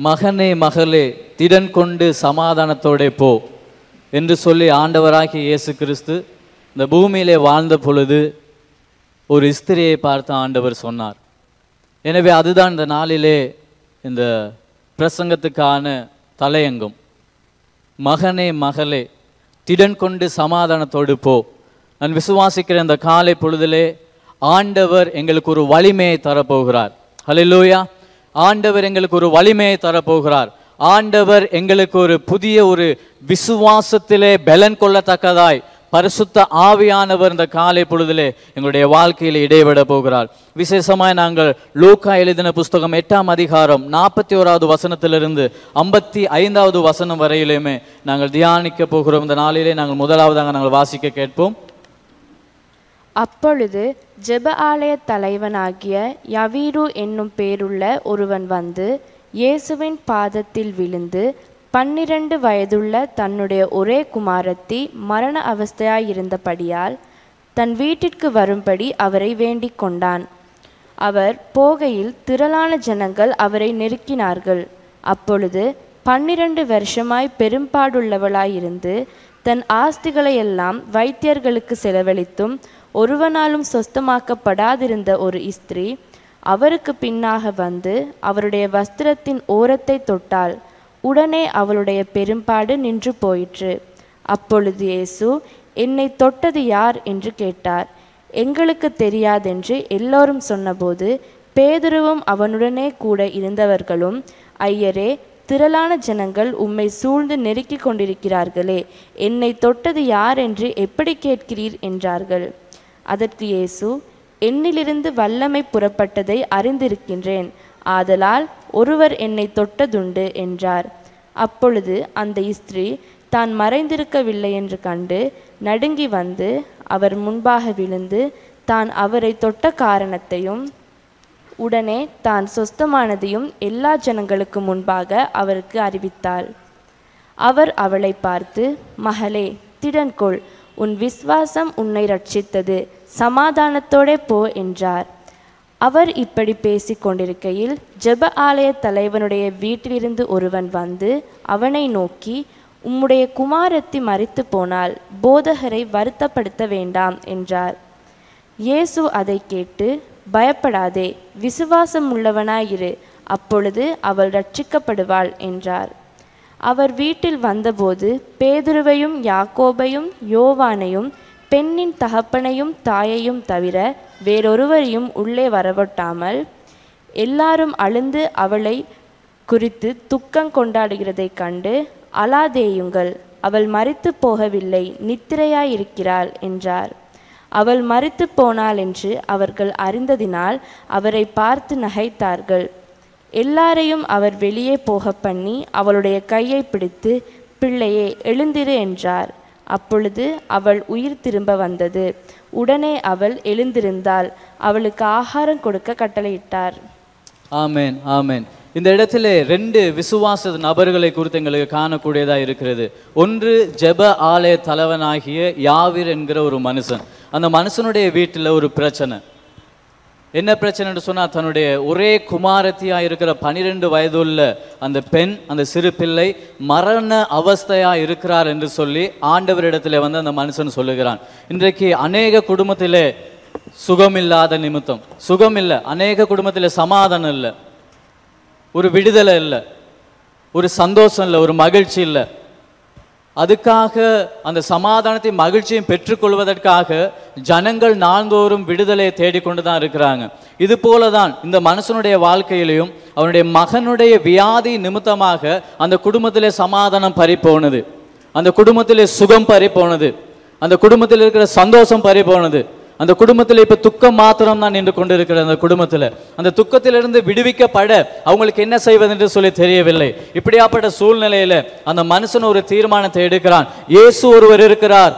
மகனே மகளே திடன் கொண்டு சமாதானத்தோட போ என்று சொல்லி ஆண்டவராகிய இயேசு கிறிஸ்து இந்த பூமியிலே வாழ்ந்த பொழுது ஒரு ஸ்திரியை பார்த்து ஆண்டவர் சொன்னார். எனவே அதுதான் இந்த நாளிலே இந்த பிரசங்கத்துக்கான தலையங்கம். மகனே மகளே திடன் கொண்டு சமாதானத்தோடு போ. நான் விசுவாசிக்கிற இந்த காலை பொழுதிலே ஆண்டவர் எங்களுக்கு ஒரு வலிமையை தரப்போகிறார். ஹல்லேலூயா. ஆண்டவர் எங்களுக்கு ஒரு வலிமையை தரப்போகிறார். ஆண்டவர் எங்களுக்கு ஒரு புதிய ஒரு விசுவாசத்திலே பலன் கொள்ளத்தக்கதாய் பரிசுத்த ஆவியானவர் இந்த காலை பொழுதிலே எங்களுடைய வாழ்க்கையில் இடைவிட போகிறார். விசேஷமாய் நாங்கள் லூக்கா எழுதின புஸ்தகம் 8ஆம் அதிகாரம் 41வது வசனத்திலிருந்து 55வது வசனம் வரையிலுமே நாங்கள் தியானிக்க போகிறோம். இந்த நாளிலே நாங்கள் முதலாவதாக நாங்கள் வாசிக்க கேட்போம். அப்பொழுது ஜெப ஆலய தலைவனாகிய யவீரு என்னும் பேருள்ள ஒருவன் வந்து இயேசுவின் பாதத்தில் விழுந்து 12 வயதுள்ள தன்னுடைய ஒரே குமாரத்தி மரண அவஸ்தையாயிருந்தபடியால் தன் வீட்டிற்கு வரும்படி அவரை வேண்டிக் கொண்டான். அவர் போகையில் திரளான ஜனங்கள் அவரை நெருக்கினார்கள். அப்பொழுது 12 வருஷமாய் பெரும்பாடுள்ளவளாயிருந்து தன் ஆஸ்திகளையெல்லாம் வைத்தியர்களுக்கு செலவழித்தும் ஒருவனாலும் சொஸ்தமாக்கப்படாதிருந்த ஒரு ஸ்திரீ அவருக்கு பின்னாக வந்து அவருடைய வஸ்திரத்தின் ஓரத்தை தொட்டாள். உடனே அவளுடைய பெரும்பாடு நின்று போயிற்று. அப்பொழுது இயேசு, என்னை தொட்டது யார் என்று கேட்டார். எங்களுக்கு தெரியாதென்று எல்லோரும் சொன்னபோது பேதுருவும் அவனுடனே கூட இருந்தவர்களும், ஐயரே, திரளான ஜனங்கள் உம்மை சூழ்ந்து நெருக்கி கொண்டிருக்கிறார்களே, என்னை தொட்டது யார் என்று எப்படி கேட்கிறீர் என்றார்கள். அதற்கு இயேசு, என்னிலிருந்து வல்லமை புறப்பட்டதை அறிந்திருக்கின்றேன், ஆதலால் ஒருவர் என்னை தொட்டதுண்டு என்றார். அப்பொழுது அந்த ஸ்திரீ தான் மறைந்திருக்கவில்லை என்று கண்டு நடுங்கி வந்து அவர் முன்பாக விழுந்து தான் அவரை தொட்ட காரணத்தையும் உடனே தான் சொஸ்தமானதையும் எல்லா ஜனங்களுக்கு முன்பாக அவருக்கு அறிவித்தாள். அவர் அவளை பார்த்து, மகளே, திடன்கொள், உன் விசுவாசம் உன்னை ரட்சித்தது, சமாதானத்தோடே போ என்றார். அவர் இப்படி பேசி கொண்டிருக்கையில் ஜெப ஆலய தலைவனுடைய வீட்டிலிருந்து ஒருவன் வந்து அவனை நோக்கி, உம்முடைய குமாரத்தி மரித்து போனால் போதகரை வருத்தப்படுத்த வேண்டாம் என்றார். இயேசு அதை கேட்டு, பயப்படாதே, விசுவாசம் உள்ளவனாயிரு, அப்பொழுது அவள் ரட்சிக்கப்படுவாள் என்றார். அவர் வீட்டில் வந்தபோது பேதுருவையும் யாக்கோபையும் யோவானையும் பெண்ணின் தகப்பனையும் தாயையும் தவிர வேறொருவரையும் உள்ளே வரவொட்டாமல் எல்லாரும் அழுந்து அவளை குறித்து துக்கம் கொண்டாடுகிறதைக் கண்டு, அழாதேயுங்கள், அவள் மரித்து போகவில்லை, நித்திரையாயிருக்கிறாள் என்றார். அவள் மரித்து போனாள் என்று அவர்கள் அறிந்ததினால் அவரை பார்த்து நகைத்தார்கள். எல்லாரையும் அவர் வெளியே போக பண்ணி அவளுடைய கையை பிடித்து, பிள்ளையே, எழுந்திரு என்றார். அப்பொழுது அவள் உயிர் திரும்ப வந்தது. உடனே அவள் எழுந்திருந்தாள். அவளுக்கு ஆகாரம் கொடுக்க கட்டளையிட்டார். ஆமேன், ஆமேன். இந்த இடத்திலே 2 விசுவாச நபர்களை குறித்து எங்களுக்கு காணக்கூடியதா இருக்கிறது. ஒன்று ஜெப ஆலய தலைவனாகிய யாவீர் என்கிற ஒரு மனுஷன். அந்த மனுஷனுடைய வீட்டில் ஒரு பிரச்சனை. என்ன பிரச்சனைன்னு சொன்னால், தன்னுடைய ஒரே குமாரத்தியாக இருக்கிற 12 வயதுள்ள அந்த பெண், அந்த சிறு பிள்ளை மரண அவஸ்தையாக இருக்கிறார் என்று சொல்லி ஆண்டவரிடத்தில் வந்து அந்த மனுஷன் சொல்லுகிறான். இன்றைக்கு அநேக குடும்பத்திலே சுகமில்லாத நிமித்தம், சுகம் இல்லை, அநேக குடும்பத்தில் சமாதானம் இல்லை, ஒரு விடுதலை இல்லை, ஒரு சந்தோஷம் இல்லை, ஒரு மகிழ்ச்சி இல்லை. அதுக்காக அந்த சமாதானத்தை மகிழ்ச்சியும் பெற்றுக்கொள்வதற்காக ஜனங்கள் நாள்தோறும் விடுதலையை தேடிக்கொண்டு தான் இருக்கிறாங்க. இது போல தான் இந்த மனுஷனுடைய வாழ்க்கையிலையும் அவனுடைய மகனுடைய வியாதி நிமித்தமாக அந்த குடும்பத்திலே சமாதானம் பறிப்போனது, அந்த குடும்பத்திலே சுகம் பறிப்போனது, அந்த குடும்பத்தில் இருக்கிற சந்தோஷம் பறிப்போனது. அந்த குடும்பத்தில் இப்போ துக்கம் மாத்திரம் தான் நின்று கொண்டு இருக்கிற அந்த குடும்பத்தில் அந்த துக்கத்திலிருந்து விடுவிக்கப்பட அவங்களுக்கு என்ன செய்வது என்று சொல்லி தெரியவில்லை. இப்படியாப்பட்ட சூழ்நிலையில் அந்த மனுஷன் ஒரு தீர்மானத்தை எடுக்கிறான். இயேசு ஒருவர் இருக்கிறார்,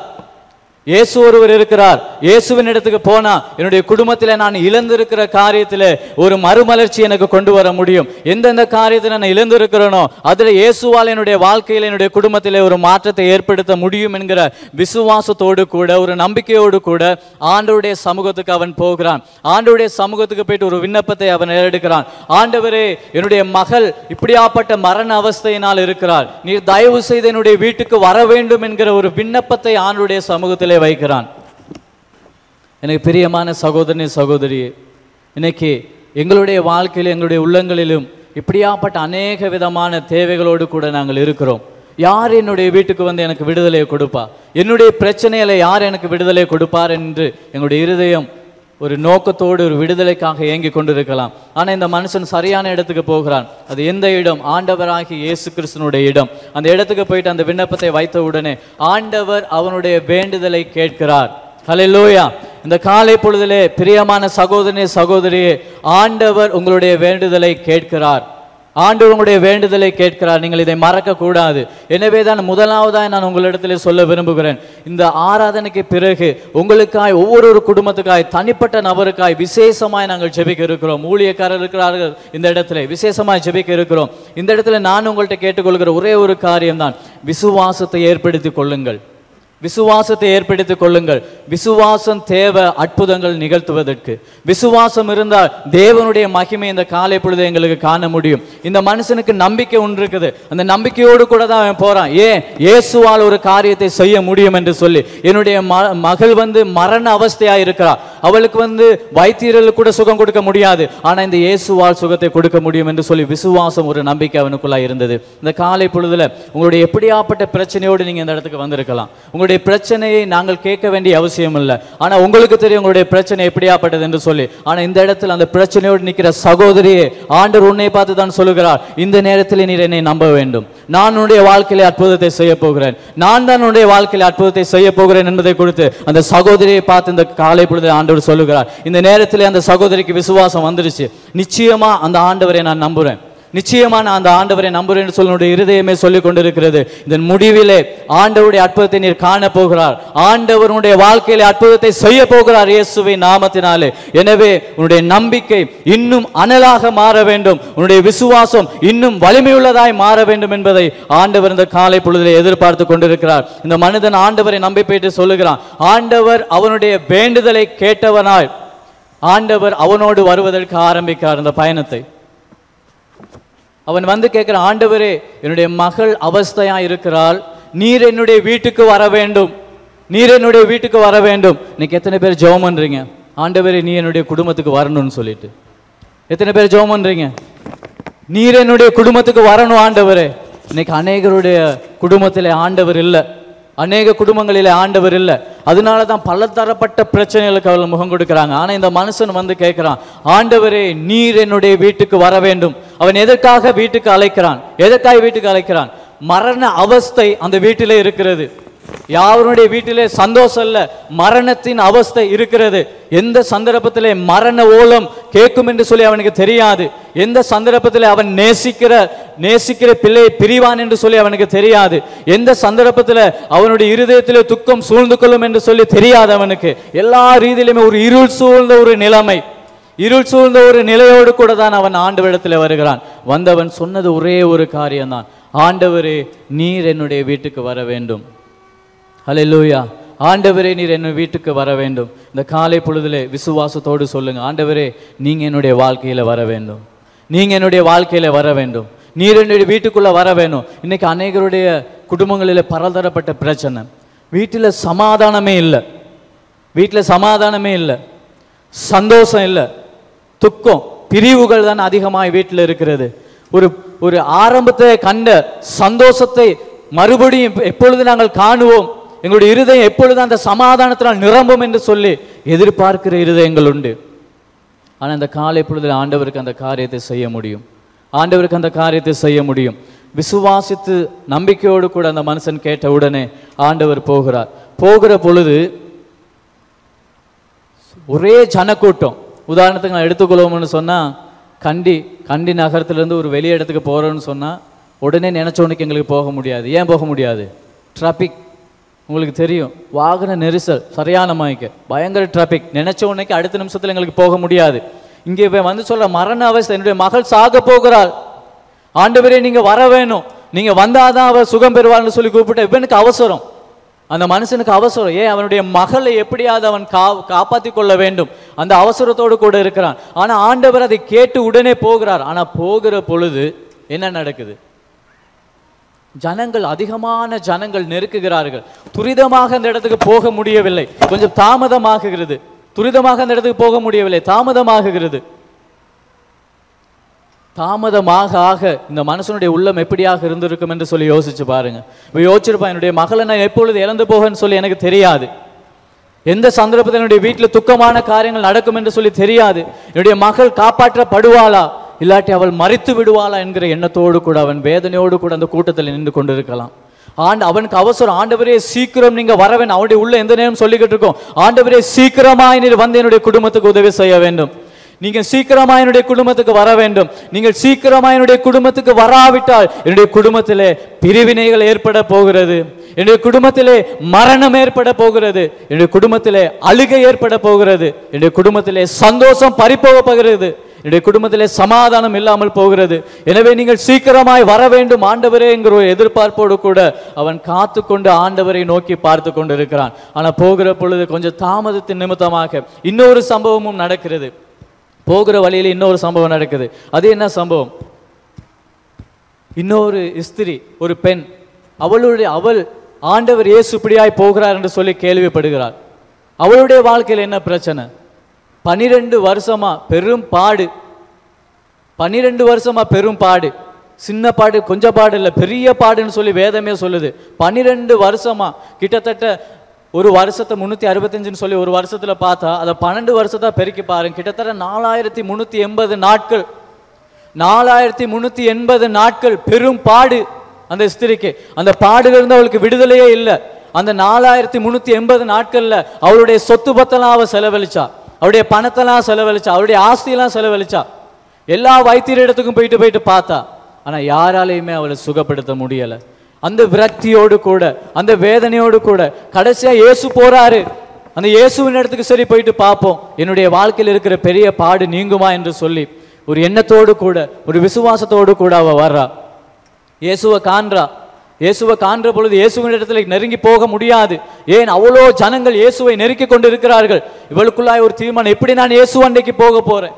இயேசு ஒருவர் இருக்கிறார். இயேசுவின் இடத்துக்கு போனா என்னுடைய குடும்பத்தில் நான் இழந்திருக்கிற காரியத்தில் ஒரு மறுமலர்ச்சி எனக்கு கொண்டு வர முடியும். எந்தெந்த காரியத்தில் நான் இழந்திருக்கிறேனோ அதில் இயேசுவால் என்னுடைய வாழ்க்கையில் என்னுடைய குடும்பத்தில் ஒரு மாற்றத்தை ஏற்படுத்த முடியும் என்கிற விசுவாசத்தோடு கூட ஒரு நம்பிக்கையோடு கூட ஆண்டவருடைய சமூகத்துக்கு அவன் போகிறான். ஆண்டவருடைய சமூகத்துக்கு போயிட்டு ஒரு விண்ணப்பத்தை அவன் எடுக்கிறான். ஆண்டவரே, என்னுடைய மகள் இப்படியாப்பட்ட மரண அவஸ்தையினால் இருக்கிறார், நீர் தயவு செய்து என்னுடைய வீட்டுக்கு வர வேண்டும் என்கிற ஒரு விண்ணப்பத்தை ஆண்டவருடைய சமூகத்தில் வைக்கிறான். எனக்கு பிரியமான சகோதரனே, சகோதரியே, இன்னைக்கு எங்களுடைய வாழ்க்கையில் எங்களுடைய உள்ளங்களிலும் இப்படியாப்பட்ட அநேக விதமான தேவைகளோடு கூட நாங்கள் இருக்கிறோம். யார் என்னுடைய வீட்டுக்கு வந்து எனக்கு விடுதலை கொடுப்பா, என்னுடைய பிரச்சனையில யார் எனக்கு விடுதலை கொடுப்பார் என்று எங்களுடைய இருதயம் ஒரு நோக்கத்தோடு ஒரு விடுதலைக்காக ஏங்கி கொண்டிருக்கலாம். ஆனால் இந்த மனுஷன் சரியான இடத்துக்கு போகிறான். அது எந்த இடம்? ஆண்டவராகி இயேசு கிறிஸ்துனுடைய இடம். அந்த இடத்துக்கு போயிட்டு அந்த விண்ணப்பத்தை வைத்த உடனே ஆண்டவர் அவனுடைய வேண்டுதலை கேட்கிறார். ஹல்லேலூயா. இந்த காலை பொழுதிலே பிரியமான சகோதரனே, சகோதரியே, ஆண்டவர் உங்களுடைய வேண்டுதலை கேட்கிறார். ஆண்டவர் உங்களுடைய வேண்டுதலை கேட்கிறார். நீங்கள் இதை மறக்க கூடாது. எனவே தான் முதலாவதாக நான் உங்களிடத்தில் சொல்ல விரும்புகிறேன், இந்த ஆராதனைக்கு பிறகு உங்களுக்காய் ஒவ்வொரு குடும்பத்துக்காய் தனிப்பட்ட நபருக்காய் விசேஷமாய் நாங்கள் ஜெபிக்க இருக்கிறோம். ஊழியக்காரர் இருக்கிறார்கள் இந்த இடத்துல, விசேஷமாய் ஜெபிக்க இருக்கிறோம். இந்த இடத்துல நான் உங்கள்கிட்ட கேட்டுக்கொள்கிற ஒரே ஒரு காரியம்தான், விசுவாசத்தை ஏற்படுத்திக் கொள்ளுங்கள். விசுவாசத்தை ஏற்படுத்திக் கொள்ளுங்கள். விசுவாசம் தேவை அற்புதங்கள் நிகழ்த்துவதற்கு. விசுவாசம் இருந்தால் தேவனுடைய மகிமை இந்த காலை பொழுது எங்களுக்கு காண முடியும். இந்த மனுஷனுக்கு நம்பிக்கை ஒன்று இருக்குது. அந்த நம்பிக்கையோடு கூட தான் அவன் போறான். ஏன்? இயேசுவால் ஒரு காரியத்தை செய்ய முடியும் என்று சொல்லி. என்னுடைய மகள் மரண அவஸ்தையா இருக்கிறார், அவளுக்கு வைத்தியர்கள் கூட சுகம் கொடுக்க முடியாது, ஆனா இந்த இயேசுவால் சுகத்தை கொடுக்க முடியும் என்று சொல்லி விசுவாசம் ஒரு நம்பிக்கை அவனுக்குள்ளா இருந்தது. இந்த காலை பொழுதுல உங்களுடைய எப்படியாப்பட்ட பிரச்சனையோடு நீங்க இந்த இடத்துக்கு வந்திருக்கலாம். உங்களுடைய பிரச்சனையை நாங்கள் கேட்க வேண்டிய அவசியம் இல்லை, ஆனா உங்களுக்கு தெரியும் உங்களுடைய பிரச்சனை எப்படியாப்பட்டது என்று சொல்லி. ஆனா இந்த இடத்துல அந்த பிரச்சனையோடு நிற்கிற சகோதரியே, ஆண்டவர் உன்னை பார்த்து தான் சொல்லுகிறார், இந்த நேரத்தில் நீர் என்னை நம்ப வேண்டும். நான் உன்னுடைய வாழ்க்கையில அற்புதத்தை செய்ய போகிறேன், நான் தான் உன்னுடைய வாழ்க்கையில அற்புதத்தை செய்ய போகிறேன் என்பதை குறித்து அந்த சகோதரியை பார்த்து இந்த காலை பொழுது ஆண்டவர் சொல்லுகிறார். இந்த நேரத்தில் அந்த சகோதரிக்கு விசுவாசம் வந்துருச்சு. நிச்சயமா அந்த ஆண்டவரை நான் நம்புறேன், நிச்சயமான அந்த ஆண்டவரை நம்புறேன் என்று சொல்லுடைய இருதயமே சொல்லிக் கொண்டிருக்கிறது. இதன் முடிவிலே ஆண்டவருடைய அற்புதத்தை நீர் காண போகிறார். ஆண்டவருடைய வாழ்க்கையிலே அற்புதத்தை செய்ய போகிறார் இயேசுவின் நாமத்தினாலே. எனவே உன்னுடைய நம்பிக்கை இன்னும் அனலாக மாற வேண்டும், உன்னுடைய விசுவாசம் இன்னும் வலிமையுள்ளதாய் மாற வேண்டும் என்பதை ஆண்டவர் இந்த காலை பொழுதிலே எதிர்பார்த்து கொண்டிருக்கிறார். இந்த மனிதன் ஆண்டவரை நம்பி போயிட்டு சொல்லுகிறான். ஆண்டவர் அவனுடைய வேண்டுதலை கேட்டவனாய் ஆண்டவர் அவனோடு வருவதற்கு ஆரம்பிக்கிறார் இந்த பயணத்தை. அவன் கேட்கிறான், ஆண்டவரே, என்னுடைய மகள் அவஸ்தையா இருக்கிறாள், நீர் என்னுடைய வீட்டுக்கு வர வேண்டும், நீர் என்னுடைய வீட்டுக்கு வர வேண்டும். இன்னைக்கு எத்தனை பேர் ஜெபம் பண்றீங்க, ஆண்டவரே நீ என்னுடைய குடும்பத்துக்கு வரணும்னு சொல்லிட்டு? எத்தனை பேர் ஜெபம் பண்றீங்க, நீர் என்னுடைய குடும்பத்துக்கு வரணும் ஆண்டவரே? இன்னைக்கு அநேகருடைய குடும்பத்திலே ஆண்டவர் இல்லை, அநேக குடும்பங்களிலே ஆண்டவர் இல்லை. அதனால தான் பலதரப்பட்ட பிரச்சனைகளுக்கு அவர்கள் முகம் கொடுக்கிறாங்க. ஆனா இந்த மனுஷன் கேட்கிறான், ஆண்டவரே நீர் என்னுடைய வீட்டுக்கு வர வேண்டும். அவன் எதற்காக வீட்டுக்கு அழைக்கிறான்? எதற்காக வீட்டுக்கு அழைக்கிறான்? மரண அவஸ்தை அந்த வீட்டிலே இருக்கிறது. யாருடைய வீட்டிலே சந்தோஷம் இல்ல, மரணத்தின் அவஸ்தை இருக்கிறது. எந்த சந்தர்ப்பத்திலே மரண ஓலம் கேட்கும் என்று சொல்லி அவனுக்கு தெரியாது. எந்த சந்தர்ப்பத்திலே அவன் நேசிக்கிற பிள்ளையை பிரிவான் என்று சொல்லி அவனுக்கு தெரியாது. எந்த சந்தர்ப்பத்தில் அவனுடைய இருதயத்திலே துக்கம் சூழ்ந்து கொள்ளும் என்று சொல்லி தெரியாது அவனுக்கு. எல்லா ரீதியிலுமே ஒரு இருள் சூழ்ந்த ஒரு நிலைமை, இருள் சூழ்ந்த ஒரு நிலையோடு கூட தான் அவன் ஆண்டவரிடத்தில் வருகிறான். வந்தவன் சொன்னது ஒரே ஒரு காரியம்தான், ஆண்டவரே நீர் என்னுடைய வீட்டுக்கு வர வேண்டும். ஹல்லேலூயா. ஆண்டவரே நீர் என்னுடைய வீட்டுக்கு வர வேண்டும். இந்த காலை பொழுதிலே விசுவாசத்தோடு சொல்லுங்க, ஆண்டவரே நீங்க என்னுடைய வாழ்க்கையில வர வேண்டும், நீங்க என்னுடைய வாழ்க்கையில வர வேண்டும், நீர் என்னுடைய வீட்டுக்குள்ள வர வேண்டும். இன்னைக்கு அநேகருடைய குடும்பங்களில் பலதரப்பட்ட பிரச்சனை, வீட்டில் சமாதானமே இல்லை, வீட்டில் சமாதானமே இல்லை, சந்தோஷம் இல்லை, துக்கம் பிரிவுகள் தான் அதிகமாக வீட்டில் இருக்கிறது. ஒரு ஆரம்பத்தை கண்ட சந்தோஷத்தை மறுபடியும் எப்பொழுது நாங்கள் காணுவோம், எங்களுடைய இருதயம் எப்பொழுது அந்த சமாதானத்தினால் நிரம்பும் என்று சொல்லி எதிர்பார்க்கிற இருதயங்கள் உண்டு. ஆனால் அந்த காலை பொழுதில் ஆண்டவருக்கு அந்த காரியத்தை செய்ய முடியும், ஆண்டவருக்கு அந்த காரியத்தை செய்ய முடியும். விசுவாசித்து நம்பிக்கையோடு கூட அந்த மனுஷன் கேட்ட உடனே ஆண்டவர் போகிறார். போகிற பொழுது ஒரே ஜனக்கூட்டம். உதாரணத்துக்கு நான் எடுத்துக்கொள்வோம்னு சொன்னால், கண்டி நகரத்துலேருந்து ஒரு வெளி இடத்துக்கு போகிறோன்னு சொன்னால் உடனே நினச்சோன்னுக்கு எங்களுக்கு போக முடியாது. ஏன் போக முடியாது? டிராஃபிக் உங்களுக்கு தெரியும், வாகன நெரிசல் சரியான மாய்க்க, பயங்கர டிராபிக், நினைச்ச உடனே அடுத்த நிமிஷத்துல எங்களுக்கு போக முடியாது. இங்கே வந்து சொல்ற மரண அவஸ்தை, என்னுடைய மகள் சாக போகிறாள், ஆண்டவரே நீங்க வர வேணும், நீங்க வந்தாதான் அவ சுகம் பெறுவாள்னு சொல்லி கூப்பிட்ட இவனுக்கு அவசரம், அந்த மனுஷனுக்கு அவசரம். அவனுடைய மகளை எப்படியாவது அவன் காப்பாற்றி கொள்ள வேண்டும், அந்த அவசரத்தோடு கூட இருக்கிறான். ஆனா ஆண்டவர் அதை கேட்டு உடனே போகிறார். ஆனா போகிற பொழுது என்ன நடக்குது? ஜனங்கள், அதிகமான ஜனங்கள் நெருக்குகிறார்கள். துரிதமாக அந்த இடத்துக்கு போக முடியவில்லை, கொஞ்சம் தாமதமாகுகிறது. துரிதமாக அந்த இடத்துக்கு போக முடியவில்லை, தாமதமாகுகிறது. தாமதமாக ஆக இந்த மனுஷனுடைய உள்ளம் எப்படியாக இருந்திருக்கும் என்று சொல்லி யோசிச்சு பாருங்க. யோசிச்சிருப்பான், என்னுடைய மகளை நான் எப்பொழுது இழந்து போகன்னு சொல்லி எனக்கு தெரியாது, எந்த சந்தர்ப்பத்தில் என்னுடைய வீட்டில் துக்கமான காரியங்கள் நடக்கும் என்று சொல்லி தெரியாது, என்னுடைய மகள் காப்பாற்றப்படுவாளா இல்லாட்டி அவள் மரித்து விடுவாளா என்கிற எண்ணத்தோடு கூட அவன் வேதனையோடு கூட அந்த கூட்டத்தில் நின்று கொண்டிருக்கலாம். அவனுக்கு அவசரம், ஆண்டவரே சீக்கிரம் நீங்க வரவேன். அவனுடைய உள்ள எந்த நேரம் சொல்லிக்கிட்டு இருக்கோம், ஆண்டவரே சீக்கிரமாய் நீர் வந்து என்னுடைய குடும்பத்துக்கு உதவி செய்ய வேண்டும், நீங்க சீக்கிரமா என்னுடைய குடும்பத்துக்கு வர வேண்டும், நீங்கள் சீக்கிரமா என்னுடைய குடும்பத்துக்கு வராவிட்டால் என்னுடைய குடும்பத்திலே பிரிவினைகள் ஏற்பட போகிறது, என்னுடைய குடும்பத்திலே மரணம் ஏற்பட போகிறது, என்னுடைய குடும்பத்திலே அழுகை ஏற்பட போகிறது, என்னுடைய குடும்பத்திலே சந்தோஷம் பறிப்போக போகிறது, என்னுடைய குடும்பத்திலே சமாதானம் இல்லாமல் போகிறது. எனவே நீங்கள் சீக்கிரமாய் வர வேண்டும் ஆண்டவரே என்கிற ஒரு எதிர்பார்ப்போடு கூட அவன் காத்து கொண்டு ஆண்டவரை நோக்கி பார்த்து கொண்டு இருக்கிறான். ஆனா போகிற பொழுது கொஞ்சம் தாமதத்தின் நிமித்தமாக இன்னொரு சம்பவமும் நடக்கிறது. போகிற வழியில இன்னொரு சம்பவம் நடக்குது. அது என்ன சம்பவம்? இன்னொரு ஸ்திரீ, ஒரு பெண், அவள் ஆண்டவர் இயேசு இப்படியாய் போகிறார் என்று சொல்லி கேள்விப்படுகிறாள். அவளுடைய வாழ்க்கையில் என்ன பிரச்சனை? 12 வருஷமா பெரும் பாடு, 12 வருஷமா பெரும் பாடு, சின்ன பாடு கொஞ்ச பாடு இல்லை, பெரிய பாடுன்னு சொல்லி வேதமே சொல்லுது. 12 வருஷமா, கிட்டத்தட்ட ஒரு வருஷத்தை 365 சொல்லி ஒரு வருஷத்துல பார்த்தா அதை 12 வருஷத்தா பெருக்கி பாருங்க, கிட்டத்தட்ட 4380 நாட்கள், 4380 நாட்கள் பெரும் பாடு அந்த ஸ்திரிக்கு. அந்த பாடுகள் இருந்து அவளுக்கு விடுதலையே இல்லை. அந்த 4380 நாட்கள்ல அவளுடைய சொத்து பத்தெல்லாம் அவ செலவழிச்சா, அவருடைய பணத்தெல்லாம் செலவழிச்சா, அவருடைய ஆஸ்தியெல்லாம் செலவழிச்சா, எல்லா வைத்தியர் இடத்துக்கும் போயிட்டு பார்த்தா. ஆனா யாராலையுமே அவளை சுகப்படுத்த முடியல. அந்த விரக்தியோடு கூட, அந்த வேதனையோடு கூட கடைசியா இயேசு போறாரு. அந்த இயேசுவின் இடத்துக்கு சரி போயிட்டு பார்ப்போம், என்னுடைய வாழ்க்கையில் இருக்கிற பெரிய பாடு நீங்குமா என்று சொல்லி ஒரு எண்ணத்தோடு கூட, ஒரு விசுவாசத்தோடு கூட அவ வர்றா. இயேசுவை காண்றா. இயேசுவை காண்ற பொழுது இயேசுவின் இடத்துல நெருங்கி போக முடியாது. ஏன்? அவ்வளோ ஜனங்கள் இயேசுவை நெருக்கி கொண்டு இருக்கிறார்கள். இவளுக்குள்ளாய் ஒரு தீர்மானம், எப்படி நான் இயேசு அண்டைக்கு போக போறேன்,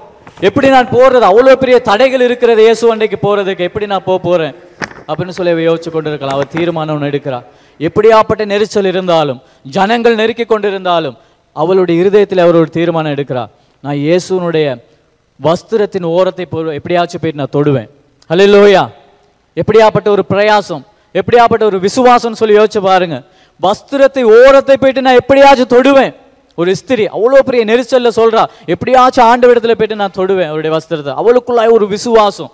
எப்படி நான் போறது, அவ்வளோ பெரிய தடைகள் இருக்கிறது இயேசு அண்டைக்கு போறதுக்கு, எப்படி நான் போறேன் அப்படின்னு சொல்லி யோசிச்சு கொண்டு இருக்கலாம். அவர் தீர்மானம் எடுக்கிறார். எப்படியாப்பட்ட நெரிசல் இருந்தாலும், ஜனங்கள் நெருக்கி கொண்டிருந்தாலும் அவளுடைய இருதயத்தில் அவர் ஒரு தீர்மானம் எடுக்கிறார். நான் இயேசுனுடைய வஸ்திரத்தின் ஓரத்தை எப்படியாச்சும் போயிட்டு நான் தொடுவேன். ஹல்லேலூயா! எப்படியாப்பட்ட ஒரு பிரயாசம், எப்படியாப்பட்ட ஒரு விசுவாசம் சொல்லி யோசிச்சு பாருங்க. வஸ்திரத்தை ஓரத்தை போயிட்டு நான் எப்படியாச்சும் தொடுவேன். ஒரு ஸ்திரி அவ்வளோ பெரிய நெரிசல்ல சொல்றா, எப்படியாச்சும் ஆண்டவரிடத்துல போயிட்டு நான் தொடுவேன் அவருடைய வஸ்திரத்தை. அவளுக்குள்ளாய் ஒரு விசுவாசம்,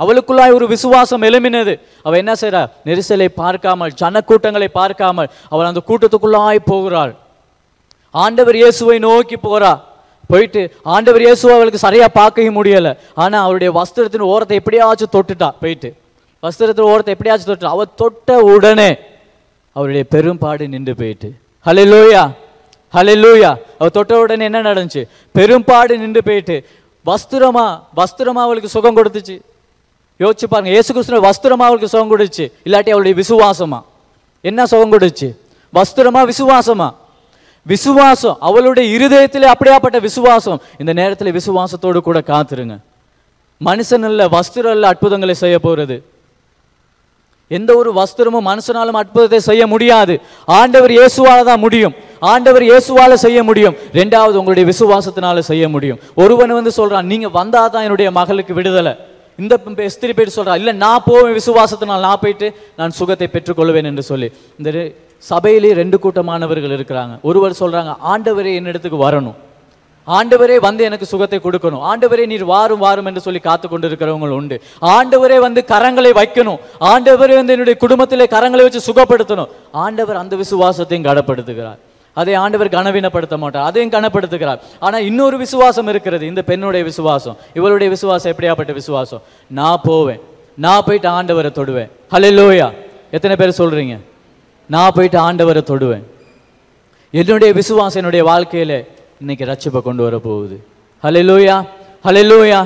அவளுக்குள்ளாய் ஒரு விசுவாசம் எழும்பினது. அவள் என்ன செய்றா? நெரிசலை பார்க்காமல், ஜனக்கூட்டங்களை பார்க்காமல் அவள் அந்த கூட்டத்துக்குள்ளாய் போகிறாள். ஆண்டவர் இயேசுவை நோக்கி போறா. போயிட்டு ஆண்டவர் இயேசுவை அவளுக்கு சரியா பார்க்கவும் முடியல. ஆனா அவருடைய வஸ்திரத்தின் ஓரத்தை எப்படியாச்சும் தொட்டுட்டா. போயிட்டு வஸ்திரத்தின் ஓரத்தை எப்படியாச்சும் தொட்டு, அவள் தொட்ட உடனே அவருடைய பெரும்பாடு நின்று போயிட்டு. ஹல்லேலூயா, ஹல்லேலூயா! அவள் தொட்ட உடனே என்ன நடந்துச்சு? பெரும்பாடு நின்று போயிட்டு. வஸ்திரமா அவளுக்கு சுகம் கொடுத்துச்சு. யோசிச்சு பாருங்க, இயேசு கிறிஸ்து வஸ்திரமா அவளுக்கு சுகம் கொடுச்சு, இல்லாட்டி அவளுடைய விசுவாசமா? என்ன சுகம் கொடுச்சு? வஸ்திரமா, விசுவாசமா? விசுவாசம். அவளுடைய இருதயத்திலே அப்படியாப்பட்ட விசுவாசம். இந்த நேரத்தில் விசுவாசத்தோடு கூட காத்துருங்க. மனுஷன் இல்ல, வஸ்திரம் இல்ல அற்புதங்களை செய்ய போறது. எந்த ஒரு வஸ்திரமும் மனுஷனாலும் அற்புதத்தை செய்ய முடியாது. ஆண்டவர் இயேசுவால தான் முடியும். ஆண்டவர் இயேசுவால செய்ய முடியும். ரெண்டாவது, உங்களுடைய விசுவாசத்தினால செய்ய முடியும். ஒருவன் வந்து சொல்றான், நீங்க வந்தாதான் என்னுடைய மகளுக்கு விடுதலை. இந்த ஸ்திரீ போயிட்டு சொல்றா, இல்ல நான் போவேன் விசுவாசத்தினால், நான் போயிட்டு நான் சுகத்தை பெற்றுக்கொள்வேன் என்று சொல்லி. இந்த சபையிலே 2 கூட்டமானவர்கள் இருக்கிறாங்க. ஒருவர் சொல்றாங்க, ஆண்டவரே என்னிடத்துக்கு வரணும், ஆண்டவரே வந்து எனக்கு சுகத்தை கொடுக்கணும், ஆண்டவரே நீர் வாரும் என்று சொல்லி காத்து கொண்டு இருக்கிறவங்க உண்டு. ஆண்டவரே வந்து கரங்களை வைக்கணும், ஆண்டவரே வந்து என்னுடைய குடும்பத்திலே கரங்களை வச்சு சுகப்படுத்தணும். ஆண்டவர் அந்த விசுவாசத்தையும் கனப்படுத்துகிறார். அதை ஆண்டவர் கனவீனப்படுத்த மாட்டார், அதையும் கனப்படுத்துகிறார். ஆனா இன்னொரு விசுவாசம் இருக்கிறது, இந்த பெண்ணுடைய விசுவாசம். இவருடைய விசுவாசம் எப்படியாப்பட்ட விசுவாசம்? நான் போவேன், நான் போயிட்டு ஆண்டவரை தொடுவேன். ஹல்லேலூயா! எத்தனை பேர் சொல்றீங்க? நான் போயிட்டு ஆண்டவரை தொடுவேன். என்னுடைய விசுவாசம் என்னுடைய வாழ்க்கையில இன்னைக்கு ரட்சிப்பை கொண்டு வர போகுது. ஹல்லேலூயா, ஹல்லேலூயா.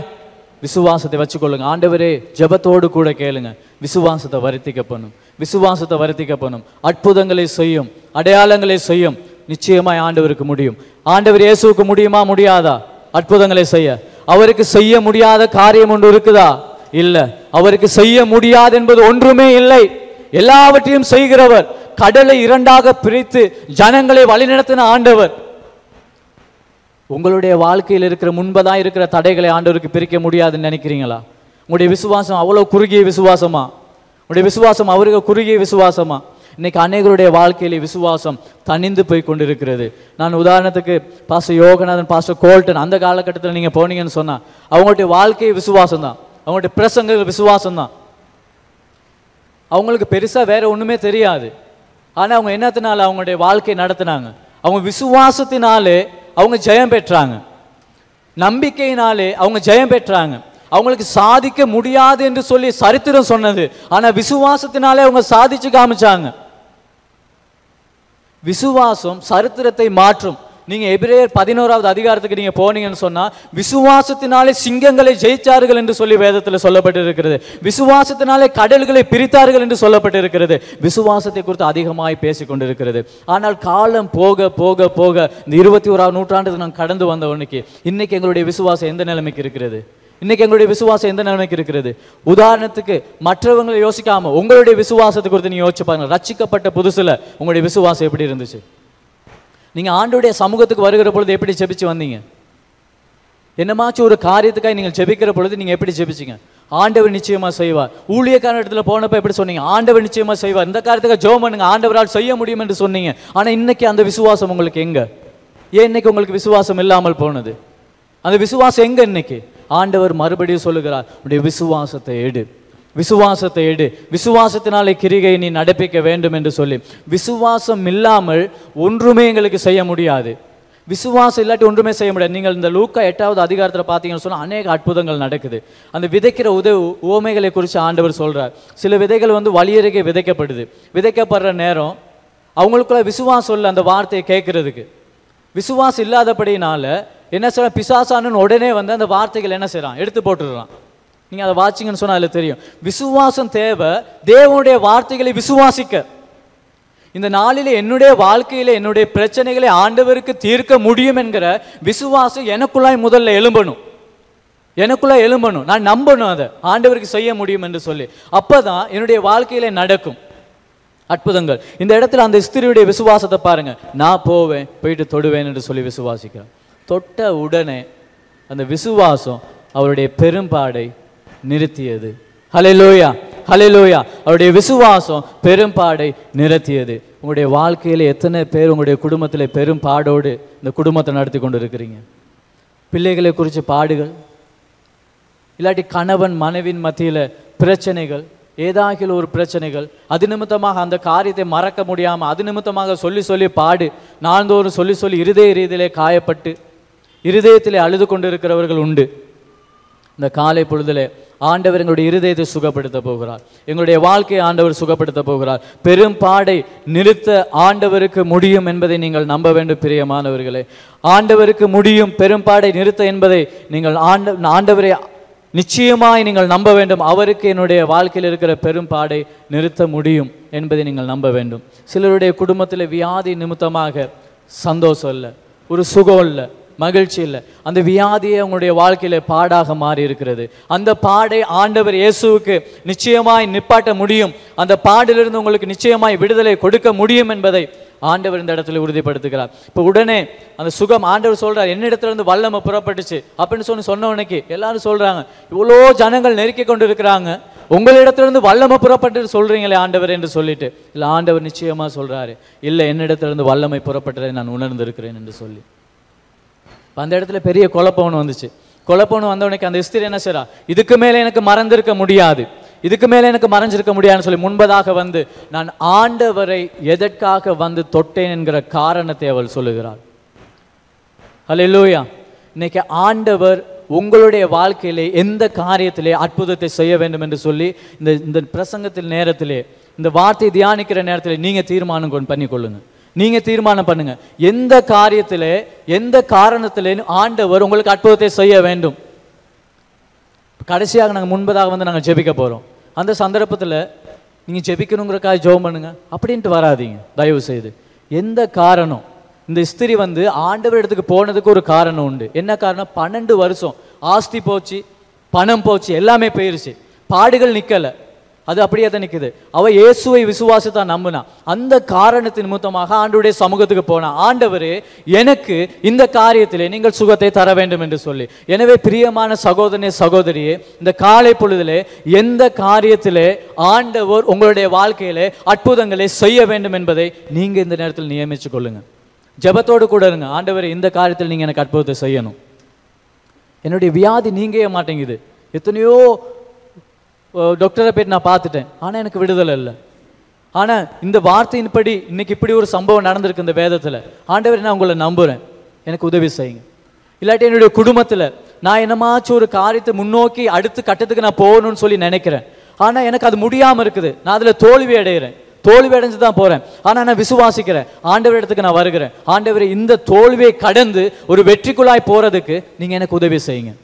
விசுவாசத்தை வச்சுக்கொள்ளுங்க. ஆண்டவரே ஜெபத்தோடு கூட கேளுங்க. விசுவாசத்தை வர்த்திக்கப்படும், விசுவாசத்தை வர்த்திக்கப்படும். அற்புதங்களை செய்யும், அடையாளங்களை செய்யும். நிச்சயமாய் ஆண்டவருக்கு முடியும். ஆண்டவர் இயேசுவுக்கு முடியுமா? முடியாதா அற்புதங்களை செய்ய? அவருக்கு செய்ய முடியாத காரியம் ஒன்று இருக்குதா? இல்ல. அவருக்கு செய்ய முடியாது என்பது ஒன்றுமே இல்லை. எல்லாவற்றையும் செய்கிறவர். கடலை இரண்டாக பிரித்து ஜனங்களை வழிநடத்தின ஆண்டவர். உங்களுடைய வாழ்க்கையில் இருக்கிற முன்பதான் இருக்கிற தடைகளை ஆண்டவருக்கு பிரிக்க முடியாதுன்னு நினைக்கிறீங்களா? உங்களுடைய விசுவாசம் அவ்வளவு குறுகிய விசுவாசமா? உங்களுடைய விசுவாசம் அவருக்கு குறுகிய விசுவாசமா? இன்னைக்கு அநேகருடைய வாழ்க்கையில விசுவாசம் தனிந்து போய் கொண்டிருக்கிறது. நான் உதாரணத்துக்கு பாஸ்டர் யோகநாதன், பாஸ்டர் கோல்டன், அந்த காலகட்டத்தில் நீங்க போனீங்கன்னு சொன்னா அவங்களுடைய வாழ்க்கை விசுவாசம் தான், அவங்களுடைய பிரசங்கங்கள் விசுவாசம் தான். அவங்களுக்கு பெருசா வேற ஒண்ணுமே தெரியாது. ஆனா அவங்க என்னத்தினால அவங்களுடைய வாழ்க்கை நடத்தினாங்க? அவங்க விசுவாசத்தினாலே அவங்க ஜெயம் பெற்றாங்க. நம்பிக்கையினாலே அவங்க ஜெயம் பெற்றாங்க. அவங்களுக்கு சாதிக்க முடியாது என்று சொல்லி சரித்திரம் சொன்னது. ஆனா விசுவாசத்தினாலே அவங்க சாதிச்சு காமிச்சாங்க. விசுவாசம் சரித்திரத்தை மாற்றும். நீங்க எபிரேயர் 11வது அதிகாரத்துக்கு நீங்க போனீங்கன்னு சொன்னா விசுவாசத்தினாலே சிங்கங்களை ஜெயிச்சார்கள் என்று சொல்லி வேதத்தில் சொல்லப்பட்டிருக்கிறது. விசுவாசத்தினாலே கடல்களை பிரித்தார்கள் என்று சொல்லப்பட்டிருக்கிறது. விசுவாசத்தை குறித்து அதிகமாய் பேசிக் கொண்டிருக்கிறது. ஆனால் காலம் போக போக போக இந்த 21ஆம் நூற்றாண்டுக்கு நாம் கடந்து வந்தவனுக்கு இன்னைக்கு எங்களுடைய விசுவாசம் எந்த நிலைமைக்கு இருக்கிறது? இன்னைக்கு எங்களுடைய விசுவாசம் எந்த நிலைமைக்கு இருக்கிறது? உதாரணத்துக்கு மற்றவங்களை யோசிக்காம உங்களுடைய விசுவாசத்தை குறித்து நீங்க யோசிச்சு பாருங்க. ரட்சிக்கப்பட்ட புதுசுல உங்களுடைய விசுவாசம் எப்படி இருந்துச்சு? நீங்க ஆண்டவருடைய சமூகத்துக்கு வருகிற பொழுது எப்படி ஜெபிச்சு வந்தீங்க? என்னமாச்சும் ஒரு காரியத்துக்காக நீங்கள் ஜெபிக்கிற பொழுது நீங்க எப்படி ஜெபிச்சீங்க? ஆண்டவர் நிச்சயமா செய்வார். ஊழியக்கான இடத்துல போனப்ப எப்படி சொன்னீங்க? ஆண்டவர் நிச்சயமா செய்வார். இந்த காரியத்துக்காக ஜெபம் பண்ணுங்க, ஆண்டவரால் செய்ய முடியும் என்று சொன்னீங்க. ஆனா இன்னைக்கு அந்த விசுவாசம் உங்களுக்கு எங்க? ஏன் இன்னைக்கு உங்களுக்கு விசுவாசம் இல்லாமல் போனது? அந்த விசுவாசம் எங்க இன்னைக்கு? ஆண்டவர் மறுபடியும் சொல்லுகிறார், உன்னுடைய விசுவாசத்தை எடு, விசுவாசத்தை எடு, விசுவாசத்தினாலே கிரிகை நீ நடப்பிக்க வேண்டும் என்று சொல்லி. விசுவாசம் இல்லாமல் ஒன்றுமே எங்களுக்கு செய்ய முடியாது. விசுவாசம் இல்லாட்டி ஒன்றுமே செய்ய முடியாது. நீங்கள் இந்த லூக்கா 8வது அதிகாரத்தில் பார்த்தீங்கன்னு சொன்னால் அநேக அற்புதங்கள் நடக்குது. அந்த விதைக்கிற உவமைகளை குறித்து ஆண்டவர் சொல்றார். சில விதைகள் வழியருகே விதைக்கப்படுது. விதைக்கப்படுற நேரம் அவங்களுக்குள்ள விசுவாசம் இல்லை அந்த வார்த்தையை கேட்கறதுக்கு. விசுவாசம் இல்லாதபடினால என்ன செய்யலாம்? பிசாசானு உடனே அந்த வார்த்தைகள் என்ன செய்யறான்? எடுத்து போட்டுடுறான். நீங்க அதை வாட்சிங்கன்னு சொன்னா அதுல தெரியும். விசுவாசம் தேவை, தேவனுடைய வார்த்தைகளை விசுவாசிக்க. இந்த நாளிலே என்னுடைய வாழ்க்கையில என்னுடைய பிரச்சனைகளை ஆண்டவருக்கு தீர்க்க முடியும் என்கிற விசுவாசம் எனக்குள்ளாய் முதல்ல எழும்பணும். எனக்குள்ளாய் எழும்பணும். நான் நம்பணும் அதை ஆண்டவருக்கு செய்ய முடியும் என்று சொல்லி. அப்பதான் என்னுடைய வாழ்க்கையில நடக்கும் அற்புதங்கள். இந்த இடத்துல அந்த ஸ்திரியுடைய விசுவாசத்தை பாருங்க. நான் போவேன், போயிட்டு தொடுவேன் என்று சொல்லி விசுவாசிக்கிறேன். தொட்ட உடனே அந்த விசுவாசம் அவருடைய பெரும்பாடை நிறுத்தியது. ஹல்லேலூயா, ஹல்லேலூயா. அவருடைய விசுவாசம் பெரும்பாடை நிறுத்தியது. உங்களுடைய வாழ்க்கையில எத்தனை பேர் உங்களுடைய குடும்பத்தில் பெரும்பாடோடு இந்த குடும்பத்தை நடத்தி கொண்டு இருக்கிறீங்க? பிள்ளைகளை குறித்து பாடுகள், இல்லாட்டி கணவன் மனைவின் மத்தியில் பிரச்சனைகள், ஏதாகிலும் ஒரு பிரச்சனைகள், அது நிமித்தமாக அந்த காரியத்தை மறக்க முடியாமல் அது நிமித்தமாக சொல்லி சொல்லி பாடு, நாள்தோறும் சொல்லி சொல்லி இருதய ரீதியிலே காயப்பட்டு இருதயத்திலே அழுது கொண்டிருக்கிறவர்கள் உண்டு. இந்த காலை பொழுதிலே ஆண்டவர் எங்களுடைய இருதயத்தை சுகப்படுத்த போகிறார். எங்களுடைய வாழ்க்கையை ஆண்டவர் சுகப்படுத்த போகிறார். பெரும்பாடை நிறுத்த ஆண்டவருக்கு முடியும் என்பதை நீங்கள் நம்ப வேண்டும் பிரியமானவர்களே. ஆண்டவருக்கு முடியும் பெரும்பாடை நிறுத்த என்பதை நீங்கள் ஆண்டவரை நிச்சயமாய் நீங்கள் நம்ப வேண்டும். அவருக்கு என்னுடைய வாழ்க்கையில் இருக்கிற பெரும்பாடை நிறுத்த முடியும் என்பதை நீங்கள் நம்ப வேண்டும். சிலருடைய குடும்பத்தில் வியாதி நிமித்தமாக சந்தோஷம் இல்லை, ஒரு சுகம் இல்லை, மகிழ்ச்சி இல்லை. அந்த வியாதியை உங்களுடைய வாழ்க்கையில பாடாக மாறி இருக்கிறது. அந்த பாடை ஆண்டவர் இயேசுவுக்கு நிச்சயமாய் நிப்பாட்ட முடியும். அந்த பாடிலிருந்து உங்களுக்கு நிச்சயமாய் விடுதலை கொடுக்க முடியும் என்பதை ஆண்டவர் இந்த இடத்துல உறுதிப்படுத்துகிறார். இப்போ உடனே அந்த சுகம் ஆண்டவர் சொல்றார், என்னிடத்துல இருந்து வல்லமை புறப்பட்டுச்சு அப்படின்னு சொன்னவனுக்கு எல்லாரும் சொல்றாங்க, இவ்வளோ ஜனங்கள் நெருக்கி கொண்டு இருக்கிறாங்க, உங்களிடத்திலிருந்து வல்லமை புறப்பட்டு சொல்றீங்களே ஆண்டவர் என்று சொல்லிட்டு. இல்லை, ஆண்டவர் நிச்சயமா சொல்றாரு, இல்லை என்னிடத்திலிருந்து வல்லமை புறப்பட்டதை நான் உணர்ந்திருக்கிறேன் என்று சொல்லி. அந்த இடத்துல பெரிய குழப்பம் ஒன்று வந்துச்சு. குழப்பம் ஒன்று வந்தவனுக்கு அந்த ஸ்திரீ என்ன செய்றா? இதுக்கு மேலே எனக்கு மறந்திருக்க முடியாது, இதுக்கு மேலே எனக்கு மறைஞ்சிருக்க முடியாதுன்னு சொல்லி முன்பதாக நான் ஆண்டவரை எதற்காக தொட்டேன் என்கிற காரணத்தை அவள் சொல்லுகிறாள். ஹல்லேலூயா. இன்னைக்கு ஆண்டவர் உங்களுடைய வாழ்க்கையிலே எந்த காரியத்திலே அற்புதத்தை செய்ய வேண்டும் என்று சொல்லி இந்த பிரசங்கத்தில் நேரத்திலே இந்த வார்த்தையை தியானிக்கிற நேரத்தில் நீங்க தீர்மானம் பண்ணிக்கொள்ளுங்க. நீங்க தீர்மானம் பண்ணுங்க, எந்த காரியத்திலே எந்த காரணத்திலே ஆண்டவர் உங்களுக்கு அற்புதத்தை செய்ய வேண்டும். கடைசியாக நாங்கள் முன்பதாக வந்து நாங்கள் ஜெபிக்க போறோம். அந்த சந்தர்ப்பத்தில் நீங்க ஜெபிக்கணுங்கிறக்காக ஜெபம் பண்ணுங்க அப்படின்ட்டு வராதீங்க. தயவு செய்து எந்த காரணம், இந்த ஸ்திரி வந்து ஆண்டவர் இடத்துக்கு போனதுக்கு ஒரு காரணம் உண்டு. என்ன காரணம்? 12 வருஷம் ஆஸ்தி போச்சு, பணம் போச்சு, எல்லாமே போயிருச்சு, பாடுகள் நிக்கல, அது அப்படியே தான் நிக்குது. அவ இயேசுவை விசுவாசத்தை நம்பினா. அந்த காரணத்தின் நிமித்தமாக ஆண்டவருடைய சமூகத்துக்கு போனா, ஆண்டவரே எனக்கு இந்த காரியத்திலே நீங்கள் சுகத்தை தர வேண்டும் என்று சொல்லி. எனவே பிரியமான சகோதரனே சகோதரியே, இந்த காலை பொழுதிலே எந்த காரியத்திலே ஆண்டவர் உங்களுடைய வாழ்க்கையிலே அற்புதங்களை செய்ய வேண்டும் என்பதை நீங்க இந்த நேரத்தில் நியமிச்சு கொள்ளுங்க. ஜெபத்தோடு கூட இருங்க. ஆண்டவரே இந்த காரியத்தில் நீங்க எனக்கு அற்புதத்தை செய்யணும். என்னுடைய வியாதி நீங்கவே மாட்டேங்குது, எத்தனையோ டாக்டரை போய் நான் பார்த்துட்டேன், ஆனால் எனக்கு விடுதலை இல்லை. ஆனால் இந்த வார்த்தையின்படி இன்னைக்கு இப்படி ஒரு சம்பவம் நடந்திருக்கு இந்த வேதத்தில். ஆண்டவர் நான் உங்களை நம்புகிறேன், எனக்கு உதவி செய்யுங்க. இல்லாட்டி என்னுடைய குடும்பத்தில் நான் என்னமாச்சும் ஒரு காரியத்தை முன்னோக்கி அடுத்த கட்டத்துக்கு நான் போகணும்னு சொல்லி நினைக்கிறேன், ஆனால் எனக்கு அது முடியாமல் இருக்குது, நான் அதில் தோல்வி அடைகிறேன், தோல்வி அடைஞ்சு தான் போகிறேன். ஆனால் நான் விசுவாசிக்கிறேன், ஆண்டவர் இடத்துக்கு நான் வருகிறேன். ஆண்டவர் இந்த தோல்வியை கடந்து ஒரு வெற்றிக்குள்ளாய் போகிறதுக்கு நீங்கள் எனக்கு உதவி செய்யுங்க.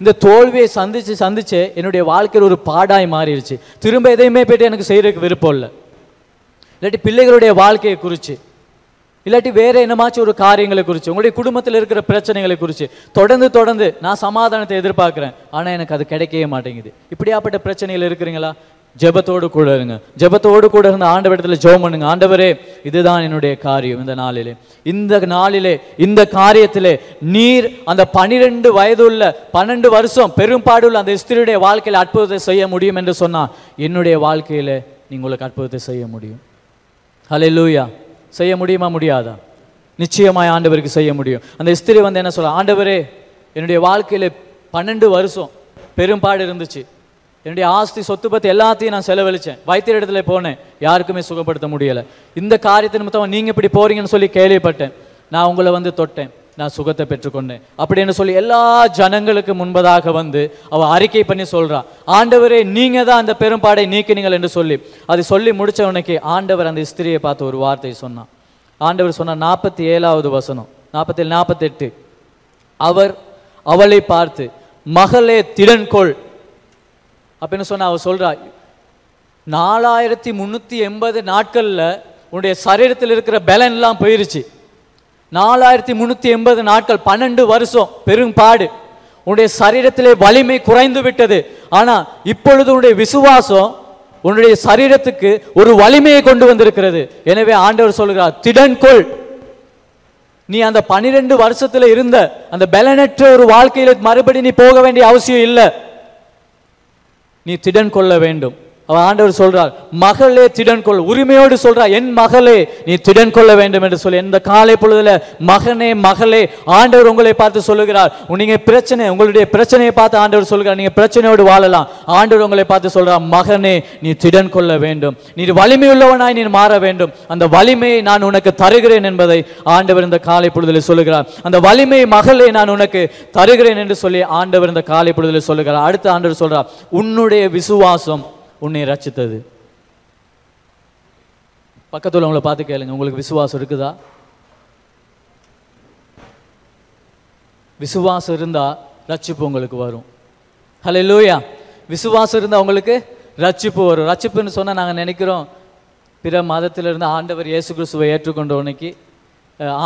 இந்த தோல்வியை சந்திச்சு என்னுடைய வாழ்க்கையில் ஒரு பாடாய் மாறிடுச்சு. திரும்ப எதையுமே போய்ட்டு எனக்கு செய்யறதுக்கு விருப்பம் இல்லை. இல்லாட்டி பிள்ளைகளுடைய வாழ்க்கையை குறித்து, இல்லாட்டி வேற என்னமாச்சும் ஒரு காரியங்களை குறித்து, உங்களுடைய குடும்பத்தில் இருக்கிற பிரச்சனைகளை குறித்து தொடர்ந்து நான் சமாதானத்தை எதிர்பார்க்கிறேன், ஆனால் எனக்கு அது கிடைக்கவே மாட்டேங்குது. இப்படியாப்பட்ட பிரச்சனைகள் இருக்கிறீங்களா? ஜெபத்தோடு கூட இருங்க. ஜெபத்தோடு கூட இருந்த ஆண்டவரிடத்துல ஜெபம் பண்ணுங்க. ஆண்டவரே இதுதான் என்னுடைய காரியம், இந்த நாளிலே இந்த காரியத்திலே நீர் அந்த 12 வயதுள்ள 12 வருஷம் பெரும்பாடுள்ள அந்த ஸ்திரியுடைய வாழ்க்கையில் அற்புதத்தை செய்ய முடியும் என்று சொன்னா, என்னுடைய வாழ்க்கையில நீங்க உங்களுக்கு அற்புதத்தை செய்ய முடியும். ஹல்லேலூயா. செய்ய முடியுமா? முடியாதா? நிச்சயமாய் ஆண்டவருக்கு செய்ய முடியும். அந்த ஸ்திரி வந்து என்ன சொல்ற, ஆண்டவரே என்னுடைய வாழ்க்கையில 12 வருஷம் பெரும்பாடு இருந்துச்சு, என்னுடைய ஆஸ்தி சொத்து பற்றி எல்லாத்தையும் நான் செலவழித்தேன், வைத்திய இடத்துல போனேன், யாருக்குமே சுகப்படுத்த முடியலை. இந்த காரியத்தின் மொத்தம் நீங்கள் இப்படி போறீங்கன்னு சொல்லி கேள்விப்பட்டேன், நான் உங்களை வந்து தொட்டேன், நான் சுகத்தை பெற்றுக்கொண்டேன் அப்படின்னு சொல்லி எல்லா ஜனங்களுக்கு முன்பதாக வந்து அவ அறிக்கை பண்ணி சொல்றா, ஆண்டவரே நீங்க தான் அந்த பெரும்பாடை நீக்கினீங்கள் என்று சொல்லி. அதை சொல்லி முடிச்ச உடனே ஆண்டவர் அந்த ஸ்திரியை பார்த்து ஒரு வார்த்தை சொன்னான். ஆண்டவர் சொன்னார், 47வது வசனம், 47 48, அவர் அவளை பார்த்து மகளே திடன்கொள் அப்படின்னு சொன்ன. அவ சொல்றா, 4380 நாட்கள்ல உன்னுடைய சரீரத்தில் இருக்கிற பலன் எல்லாம் போயிருச்சு. 4380 நாட்கள், 12 வருஷம் பெரும்பாடு, உன்னுடைய சரீரத்திலே வலிமை குறைந்து விட்டது. ஆனா இப்பொழுது உன்னுடைய விசுவாசம் உன்னுடைய சரீரத்துக்கு ஒரு வலிமையை கொண்டு வந்திருக்கிறது. எனவே ஆண்டவர் சொல்கிறார், திடன்கொள். நீ அந்த 12 வருஷத்துல இருந்த அந்த பலனற்ற ஒரு வாழ்க்கையில மறுபடி நீ போக வேண்டிய அவசியம் இல்லை, நீ திடன் கொள்ள வேண்டும். அவன் ஆண்டவர் சொல்றார், மகளே திடன் கொள். உரிமையோடு சொல்றார், என் மகளே நீ திடன் கொள்ள வேண்டும் என்று சொல்லி. இந்த காலை பொழுதுல மகனே மகளே ஆண்டவர் உங்களை பார்த்து சொல்லுகிறார், நீங்க பிரச்சனை, உங்களுடைய பிரச்சனையை பார்த்து ஆண்டவர் சொல்கிறார், நீங்க பிரச்சனையோடு வாழலாம். ஆண்டவர் உங்களை பார்த்து சொல்றார், மகனே நீ திடன் கொள்ள வேண்டும், நீ வலிமை உள்ளவனாய் நீ மாற வேண்டும், அந்த வலிமையை நான் உனக்கு தருகிறேன் என்பதை ஆண்டவர் இந்த காலை பொழுதில் சொல்லுகிறார். அந்த வலிமை மகளே நான் உனக்கு தருகிறேன் என்று சொல்லி ஆண்டவர் இந்த காலை பொழுதில் சொல்லுகிறார். அடுத்து ஆண்டவர் சொல்றார், உன்னுடைய விசுவாசம் உன்னை ரட்சித்தது. பக்கத்துல உங்களை பார்த்து கேளுங்க, உங்களுக்கு விசுவாசம் இருக்குதா? விசுவாசம் இருந்தா ரட்சிப்பு உங்களுக்கு வரும். ஹல்லேலூயா. விசுவாசம் இருந்தா உங்களுக்கு ரட்சிப்பு வரும். ரட்சிப்புன்னு சொன்னா நாங்க நினைக்கிறோம், பிற மதத்திலிருந்து ஆண்டவர் இயேசு கிறிஸ்துவை ஏற்றுக்கொண்டவனுக்கு,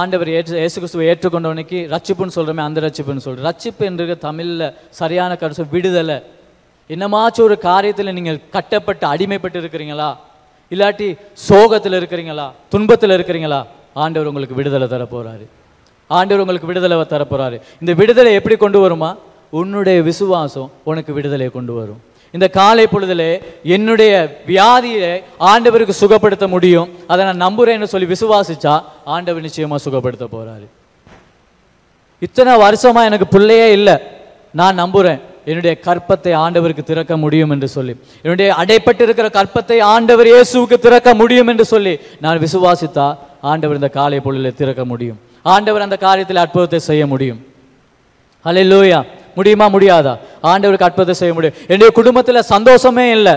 ஆண்டவர் இயேசு கிறிஸ்துவை ஏற்றுக்கொண்டவனுக்கு ரட்சிப்புன்னு சொல்றோமே, அந்த ரட்சிப்புன்னு சொல்றோம். ரட்சிப்பு என்று தமிழ்ல சரியான கருத்து விடுதலை. என்னமாச்சும் ஒரு காரியத்தில் நீங்கள் கட்டப்பட்டு அடிமைப்பட்டு இருக்கிறீங்களா, இல்லாட்டி சோகத்தில் இருக்கிறீங்களா, துன்பத்தில் இருக்கிறீங்களா, ஆண்டவர் உங்களுக்கு விடுதலை தரப்போறாரு. ஆண்டவர் உங்களுக்கு விடுதலை தரப்போறாரு. இந்த விடுதலை எப்படி கொண்டு வருமா? உன்னுடைய விசுவாசம் உனக்கு விடுதலை கொண்டு வரும். இந்த காலை பொழுதிலே என்னுடைய வியாதியை ஆண்டவருக்கு சுகப்படுத்த முடியும், அதை நான் நம்புறேன்னு சொல்லி விசுவாசிச்சா ஆண்டவர் நிச்சயமா சுகப்படுத்த போறாரு. இத்தனை வருஷமா எனக்கு பிள்ளையே இல்லை, நான் நம்புறேன் என்னுடைய கற்பத்தை ஆண்டவருக்கு திறக்க முடியும் என்று சொல்லி, என்னுடைய அடைப்பட்டு இருக்கிற கற்பத்தை ஆண்டவர் இயேசுவுக்கு திறக்க முடியும் என்று சொல்லி நான் விசுவாசித்தா ஆண்டவர் இந்த காலை பொழுதில் திறக்க முடியும். ஆண்டவர் அந்த காரியத்தில் அற்புதத்தை செய்ய முடியும். ஹல்லேலூயா. முடியுமா? முடியாதா? ஆண்டவருக்கு அற்புதத்தை செய்ய முடியும். என்னுடைய குடும்பத்தில் சந்தோஷமே இல்லை,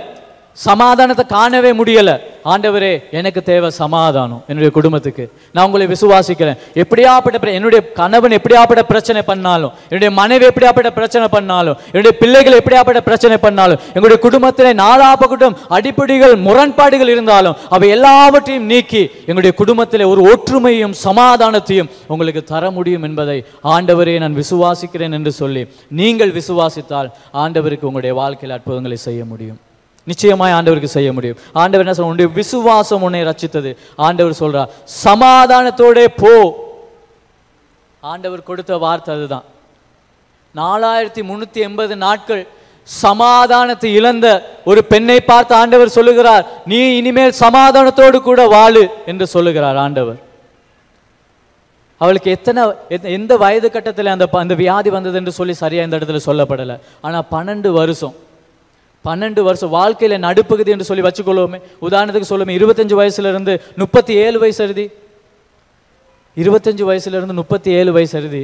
சமாதானத்தை காணவே முடியல. ஆண்டவரே, எனக்கு தேவை சமாதானம் என்னுடைய குடும்பத்துக்கு. நான் உங்களை விசுவாசிக்கிறேன். எப்படியாப்பட்ட என்னுடைய கணவன் எப்படியாப்பட்ட பிரச்சனை பண்ணாலும், என்னுடைய மனைவி எப்படியாப்பட்ட பிரச்சனை பண்ணாலும், என்னுடைய பிள்ளைகள் எப்படியாப்பட்ட பிரச்சனை பண்ணாலும், எங்களுடைய குடும்பத்திலே நாலாபகட்டும் அடிப்படைகள் முரண்பாடுகள் இருந்தாலும் அவை எல்லாவற்றையும் நீக்கி எங்களுடைய குடும்பத்திலே ஒரு ஒற்றுமையும் சமாதானத்தையும் உங்களுக்கு தர முடியும் என்பதை ஆண்டவரே நான் விசுவாசிக்கிறேன் என்று சொல்லி நீங்கள் விசுவாசித்தால் ஆண்டவருக்கு உங்களுடைய வாழ்க்கையில் அற்புதங்களை செய்ய முடியும். நிச்சயமாய் ஆண்டவருக்கு செய்ய முடியும். ஆண்டவர் என்ன சொல்ற, உன்னுடைய விசுவாசம் உன்னை ரட்சித்தது. ஆண்டவர் சொல்றார், சமாதானத்தோட போ. ஆண்டவர் கொடுத்த வார்த்தை அதுதான். 4380 நாட்கள் சமாதானத்தை இழந்த ஒரு பெண்ணை பார்த்து ஆண்டவர் சொல்லுகிறார், நீ இனிமேல் சமாதானத்தோடு கூட வாழு என்று சொல்லுகிறார் ஆண்டவர். அவளுக்கு எந்த வயது கட்டத்தில் அந்த வியாதி வந்தது என்று சொல்லி சரியா இந்த இடத்துல சொல்லப்படலை. ஆனா 12 வருஷம் வாழ்க்கையில நடுப்பகுதி என்று சொல்லி வச்சுக்கொள்வோமே. உதாரணத்துக்கு சொல்லுமே, 25 வயசுல இருந்து 37 வயசு அறுதி, 25 வயசுல இருந்து 37 வயசு அறுதி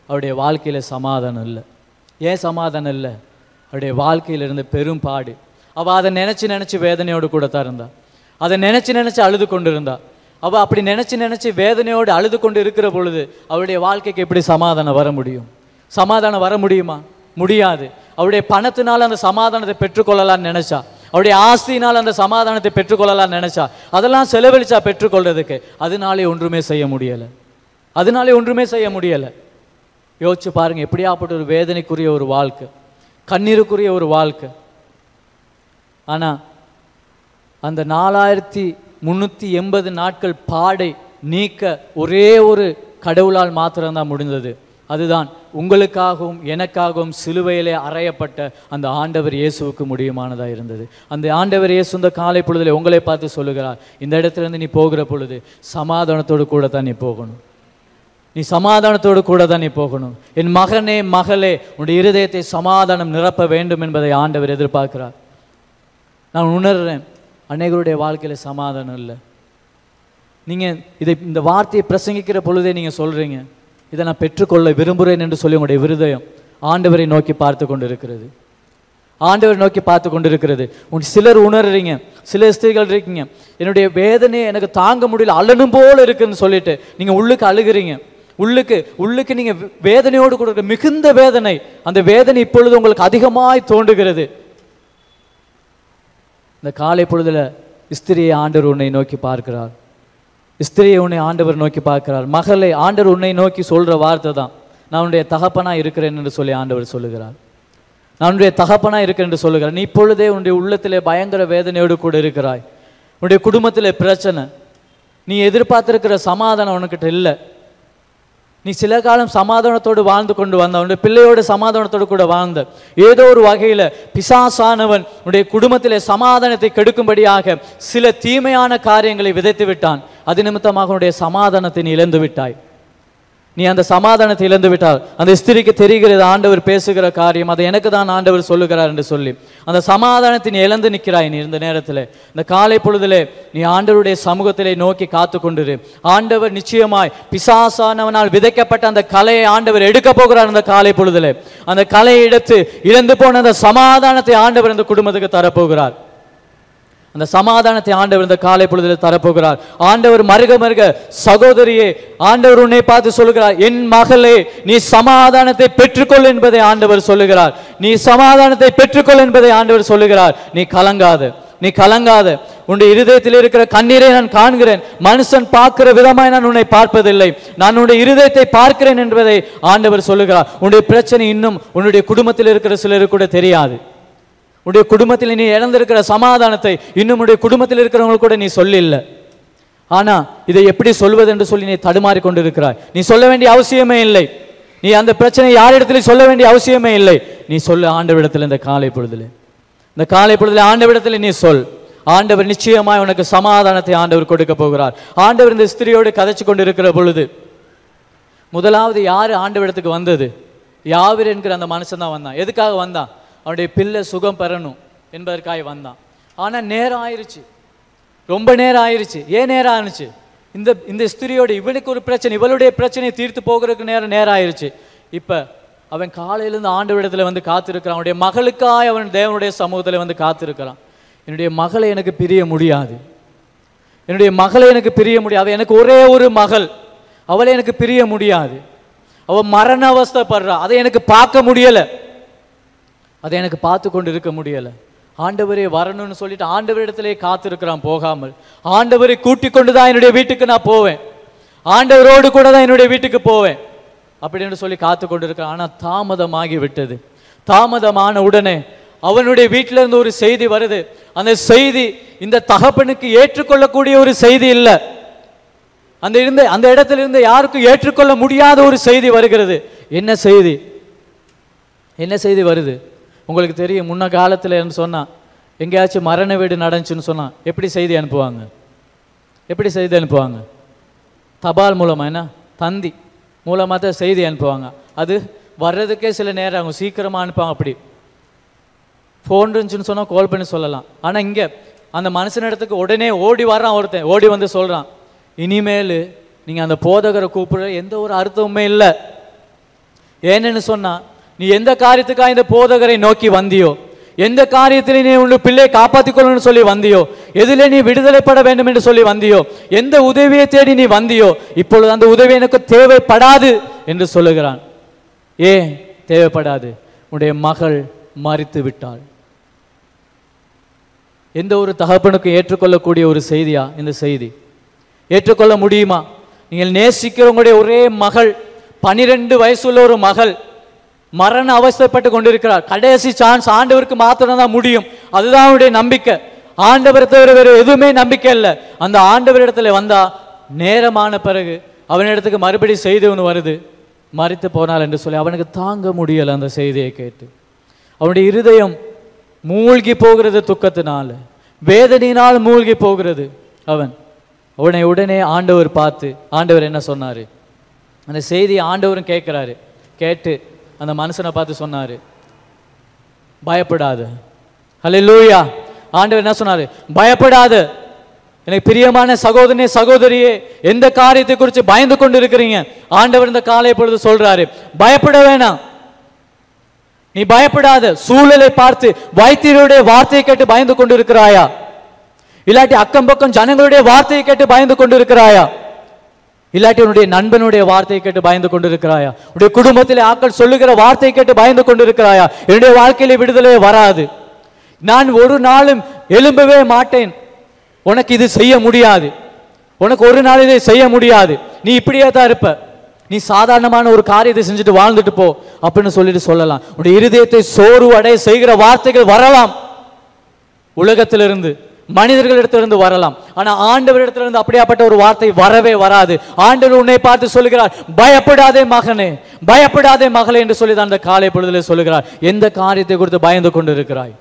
அவருடைய வாழ்க்கையில சமாதானம் இல்லை. ஏன் சமாதானம் இல்லை? அவருடைய வாழ்க்கையில இருந்து பெரும் பாடு. அவ அதை நினைச்சு வேதனையோடு கூட தான் இருந்தா. அதை நினைச்சு அழுது கொண்டு இருந்தா. அவ அப்படி நினைச்சு வேதனையோடு அழுது கொண்டு இருக்கிற பொழுது அவருடைய வாழ்க்கைக்கு எப்படி சமாதானம் வர முடியும்? சமாதானம் வர முடியுமா? முடியாது. அவருடைய பணத்தினால் அந்த சமாதானத்தை பெற்றுக்கொள்ளலான்னு நினைச்சா, அவருடைய ஆஸ்தியினால் அந்த சமாதானத்தை பெற்றுக்கொள்ளலான்னு நினைச்சா, அதெல்லாம் செலவழிச்சா பெற்றுக்கொள்றதுக்கு. அதனாலே ஒன்றுமே செய்ய முடியல. யோசிச்சு பாருங்க, எப்படியாப்பட்ட ஒரு வேதனைக்குரிய ஒரு வாழ்க்கை, கண்ணீருக்குரிய ஒரு வாழ்க்கை. ஆனா அந்த 4380 நாட்கள் பாடை நீக்க ஒரே ஒரு கடவுளால் மாத்திரம்தான் முடிந்தது. அதுதான் உங்களுக்காகவும் எனக்காகவும் சிலுவையிலே அறையப்பட்ட அந்த ஆண்டவர் இயேசுவுக்கு முடியுமானதாக இருந்தது. அந்த ஆண்டவர் இயேசு இந்த காலை பொழுதிலே உங்களை பார்த்து சொல்லுகிறார், இந்த இடத்துலேருந்து நீ போகிற பொழுது சமாதானத்தோடு கூட தான் நீ போகணும். நீ சமாதானத்தோடு கூட தான் நீ போகணும். என் மகனே மகளே, உன்னுடைய இருதயத்தை சமாதானம் நிரப்ப வேண்டும் என்பதை ஆண்டவர் எதிர்பார்க்கிறார். நான் உணர்றேன், அநேகருடைய வாழ்க்கையில் சமாதானம் இல்லை. நீங்கள் இந்த வார்த்தையை பிரசங்கிக்கிற பொழுதே நீங்கள் சொல்கிறீங்க, இதை நான் பெற்றுக்கொள்ள விரும்புகிறேன் என்று சொல்லி உங்களுடைய இருதயம் ஆண்டவரை நோக்கி பார்த்து கொண்டு இருக்கிறது. சிலர் உணர்றீங்க, சில ஸ்திரீகள் இருக்கீங்க, என்னுடைய வேதனையை எனக்கு தாங்க முடியல, அழனும் போல இருக்குன்னு சொல்லிட்டு நீங்கள் உள்ளுக்கு அழுகிறீங்க. உள்ளுக்கு நீங்கள் வேதனையோடு கூட மிகுந்த வேதனை, அந்த வேதனை இப்பொழுது உங்களுக்கு அதிகமாய் தோன்றுகிறது. இந்த காலை பொழுதுல ஸ்திரியை ஆண்டவர் உன்னை நோக்கி பார்க்கிறார். ஸ்திரியை உன்னை ஆண்டவர் நோக்கி பார்க்கிறார். மகளே, ஆண்டவர் உன்னை நோக்கி சொல்ற வார்த்தை தான், நான் உன்னுடைய தகப்பனா இருக்கிறேன் என்று சொல்லி ஆண்டவர் சொல்லுகிறார். நான் உன்னுடைய தகப்பனா இருக்கிறேன் என்று சொல்லுகிறார். நீ இப்பொழுதே உன்னுடைய உள்ளத்திலே பயங்கர வேதனையோடு கூட இருக்கிறாய். உன்னுடைய குடும்பத்திலே பிரச்சனை, நீ எதிர்பார்த்திருக்கிற சமாதானம் உனக்கிட்ட இல்லை. நீ சில காலம் சமாதானத்தோடு வாழ்ந்து கொண்டு வந்த, உன்னுடைய பிள்ளையோடு சமாதானத்தோடு கூட வாழ்ந்த, ஏதோ ஒரு வகையில் பிசாசானவன் உன்னுடைய குடும்பத்திலே சமாதானத்தை கெடுக்கும்படியாக சில தீமையான காரியங்களை விதைத்து விட்டான். அது நிமித்தமாக உன்னுடைய சமாதானத்தை நீ இழந்து விட்டாய். நீ அந்த சமாதானத்தை இழந்து விட்டால் அந்த ஸ்திரிக்கு தெரிகிறது ஆண்டவர் பேசுகிற காரியம், அதை எனக்கு தான் ஆண்டவர் சொல்லுகிறார் என்று சொல்லி அந்த சமாதானத்தை நீ இழந்து நிற்கிறாய். நீ இந்த நேரத்தில், இந்த காலை பொழுதிலே நீ ஆண்டவருடைய சமூகத்திலே நோக்கி காத்து கொண்டிரு. ஆண்டவர் நிச்சயமாய் பிசாசானவனால் விதைக்கப்பட்ட அந்த கலையை ஆண்டவர் எடுக்க போகிறார். அந்த காலை பொழுதிலே அந்த கலையை எடுத்து இழந்து போன அந்த சமாதானத்தை ஆண்டவர் இந்த குடும்பத்துக்கு தரப்போகிறார். அந்த சமாதானத்தை ஆண்டவர் இந்த காலை பொழுதில் தரப்போகிறார். ஆண்டவர் மருக சகோதரியே, ஆண்டவர் உன்னை பார்த்து சொல்லுகிறார், என் மகளே, நீ சமாதானத்தை பெற்றுக்கொள் என்பதை ஆண்டவர் சொல்லுகிறார். நீ சமாதானத்தை பெற்றுக்கொள் என்பதை ஆண்டவர் சொல்லுகிறார். நீ கலங்காத. உன்னுடைய இருதயத்தில் இருக்கிற கண்ணீரை நான் காண்கிறேன். மனுஷன் பார்க்கிற விதமாய் நான் உன்னை பார்ப்பதில்லை, நான் உன்னுடைய இருதயத்தை பார்க்கிறேன் என்பதை ஆண்டவர் சொல்லுகிறார். உன்னுடைய பிரச்சனை இன்னும் உன்னுடைய குடும்பத்தில் இருக்கிற சிலருக்கு கூட தெரியாது. உன்னுடைய குடும்பத்தில் நீ இழந்திருக்கிற சமாதானத்தை இன்னும் உன்னுடைய குடும்பத்தில் இருக்கிறவங்களுக்கு கூட நீ சொல்லில்லை. ஆனா இதை எப்படி சொல்வது என்று சொல்லி நீ தடுமாறி கொண்டிருக்கிறாய். நீ சொல்ல வேண்டிய அவசியமே இல்லை. நீ அந்த பிரச்சனை யாரிடத்திலும் சொல்ல வேண்டிய அவசியமே இல்லை. நீ சொல்ல ஆண்டவரிடத்தில். இந்த காலை பொழுதில் ஆண்டவரிடத்தில் நீ சொல். ஆண்டவர் நிச்சயமாய் உனக்கு சமாதானத்தை ஆண்டவர் கொடுக்க போகிறார். ஆண்டவர் இந்த ஸ்திரியோடு கதைச்சு கொண்டிருக்கிற பொழுது முதலாவது யாரு ஆண்டவரிடத்துக்கு வந்தது? யாவீர் என்கிற அந்த மனுஷன் தான் வந்தான். எதுக்காக வந்தான்? அவனுடைய பிள்ளை சுகம் பெறணும் என்பதற்காக வந்தான். ஆனால் நேரம் ஆயிடுச்சு, ரொம்ப நேரம் ஆயிடுச்சு. ஏன் நேரம் ஆயிடுச்சு? இந்த ஸ்திரியோட இவனுக்கு ஒரு பிரச்சனை, இவளுடைய பிரச்சனையை தீர்த்து போகிறதுக்கு நேரம் ஆயிடுச்சு. இப்போ அவன் காலையிலேருந்து ஆண்டவரிடத்தில் வந்து காத்திருக்கிறான். அவனுடைய மகளுக்காய் அவன் தேவனுடைய சமூகத்தில் வந்து காத்திருக்கிறான். என்னுடைய மகளை எனக்கு பிரிய முடியாது, என்னுடைய மகளை எனக்கு பிரிய முடியாது. எனக்கு ஒரே ஒரு மகள், அவளை எனக்கு பிரிய முடியாது. அவள் மரண அவஸ்தைப்படுறா, அதை எனக்கு பார்க்க முடியலை, அதை எனக்கு பார்த்து கொண்டு இருக்க முடியலை. ஆண்டவரே வரணும்னு சொல்லிட்டு ஆண்டவரிடத்திலே காத்திருக்கிறான் போகாமல். ஆண்டவரை கூட்டிக் கொண்டு தான் என்னுடைய வீட்டுக்கு நான் போவேன், ஆண்டவரோடு கூட தான் என்னுடைய வீட்டுக்கு போவேன் அப்படின்னு சொல்லி காத்து கொண்டு இருக்கிறான். ஆனால் தாமதமாகி விட்டது. தாமதமான உடனே அவனுடைய வீட்டில இருந்து ஒரு செய்தி வருது. அந்த செய்தி இந்த தகப்பனுக்கு ஏற்றுக்கொள்ளக்கூடிய ஒரு செய்தி இல்லை. அந்த இடத்திலிருந்து யாருக்கும் ஏற்றுக்கொள்ள முடியாத ஒரு செய்தி வருகிறது. என்ன செய்தி? என்ன செய்தி வருது உங்களுக்கு தெரியும்? முன்ன காலத்தில் சொன்னா எங்கேயாச்சும் மரண வீடு நடந்துச்சுன்னு சொன்னா எப்படி செய்தி அனுப்புவாங்க? எப்படி செய்தி அனுப்புவாங்க? தபால் மூலமா, என்ன தந்தி மூலமாக தான் செய்தி அனுப்புவாங்க. அது வர்றதுக்கே சில நேரம் ஆகும், சீக்கிரமாக அனுப்புவாங்க. அப்படி ஃபோன் இருந்துச்சுன்னு சொன்னால் கால் பண்ணி சொல்லலாம். ஆனால் இங்கே அந்த மனுஷனிடத்துக்கு உடனே ஓடி வர்றான் ஒருத்தன், ஓடி வந்து சொல்கிறான், இனிமேல் நீங்கள் அந்த போதகரை கூப்பிடுற எந்த ஒரு அர்த்தமுமே இல்லை. ஏன்னு சொன்னால் நீ எந்த காரியத்துக்காக இந்த போதகரை நோக்கி வந்தியோ, எந்த காரியத்திலே நீ உன் பிள்ளையை காப்பாற்றிக் கொள்ளணும்னு சொல்லி வந்தியோ, எதிலே நீ விடுதலைப்பட வேண்டும் என்று சொல்லி வந்தியோ, எந்த உதவியை தேடி நீ வந்தியோ, இப்பொழுது அந்த உதவி எனக்கு தேவைப்படாது என்று சொல்லுகிறான். ஏன் தேவைப்படாது? உன்னுடைய மகள் மரித்து விட்டாள். எந்த ஒரு தகப்பனுக்கு ஏற்றுக்கொள்ளக்கூடிய ஒரு செய்தியா இந்த செய்தி? ஏற்றுக்கொள்ள முடியுமா? நீங்கள் நேசிக்கிறவங்களுடைய ஒரே மகள், 12 வயசுள்ள ஒரு மகள் மரண அவஸ்தைப்பட்டு கொண்டிருக்கிறார். கடைசி சான்ஸ் ஆண்டவருக்கு மாத்திரம் தான் முடியும். அதுதான் அவனுடைய நம்பிக்கை. ஆண்டவரை தவிர வேறு எதுவுமே நம்பிக்கை இல்லை. அந்த ஆண்டவரிடத்துல வந்தா நேரமான பிறகு அவனிடத்துக்கு மறுபடி செய்தி ஒன்று வருது, மரித்து போனாள் என்று சொல்லி அவனுக்கு தாங்க முடியலை. அந்த செய்தியை கேட்டு அவனுடைய இருதயம் மூழ்கி போகிறது, துக்கத்தினால வேதனையினால் மூழ்கி போகிறது. அவனை உடனே ஆண்டவர் பார்த்து, ஆண்டவர் என்ன சொன்னாரு? அந்த செய்தியை ஆண்டவரும் கேட்கிறாரு. கேட்டு அந்த மனுஷனை பார்த்து சொன்னாரு, பயப்படாத. ஹல்லேலூயா. ஆண்டவர் என்ன சொன்னாரு? பயப்படாத. எனக்கு பிரியமான சகோதரனே, சகோதரியே, எந்த காரியத்தை குறித்து பயந்து கொண்டு இருக்கிறீங்க? ஆண்டவர் இந்த காலை பொழுது சொல்றாரு, பயப்பட வேணாம், நீ பயப்படாத. சூழலை பார்த்து வைத்தியருடைய வார்த்தையை கேட்டு பயந்து கொண்டு இருக்கிறாயா? இல்லாட்டி அக்கம் பக்கம் ஜனங்களுடைய வார்த்தையை கேட்டு பயந்து கொண்டு இருக்கிறாயா? இல்லாட்டி உன்னுடைய நண்பனுடைய வார்த்தையை கேட்டு பயந்து கொண்டு இருக்கிறாயா? உன்னுடைய குடும்பத்திலே ஆட்கள் சொல்லுகிற வார்த்தையை கேட்டு பயந்து கொண்டு இருக்கிறாயா? என்னுடைய வாழ்க்கையில விடுதலை வராது, நான் ஒரு நாளும் எழும்பவே மாட்டேன், உனக்கு இது செய்ய முடியாது, உனக்கு ஒரு நாள் இதை செய்ய முடியாது, நீ இப்படியே தான் இருப்ப, நீ சாதாரணமான ஒரு காரியத்தை செஞ்சுட்டு வாழ்ந்துட்டு போ அப்படின்னு சொல்லிட்டு சொல்லலாம். உன்னுடைய இருதயத்தை சோர்வு அடைய செய்கிற வார்த்தைகள் வரலாம், உலகத்திலிருந்து மனிதர்களிடத்திலிருந்து வரலாம். ஆனா ஆண்டவரிடத்திலிருந்து அப்படியாப்பட்ட ஒரு வார்த்தை வரவே வராது. ஆண்டவர் உன்னை பார்த்து சொல்லுகிறார், பயப்படாதே மகனே, பயப்படாதே மகளே என்று சொல்லி தான் அந்த காலை பொழுதிலே சொல்லுகிறார். எந்த காரியத்தை குறித்து பயந்து கொண்டு இருக்கிறாய்?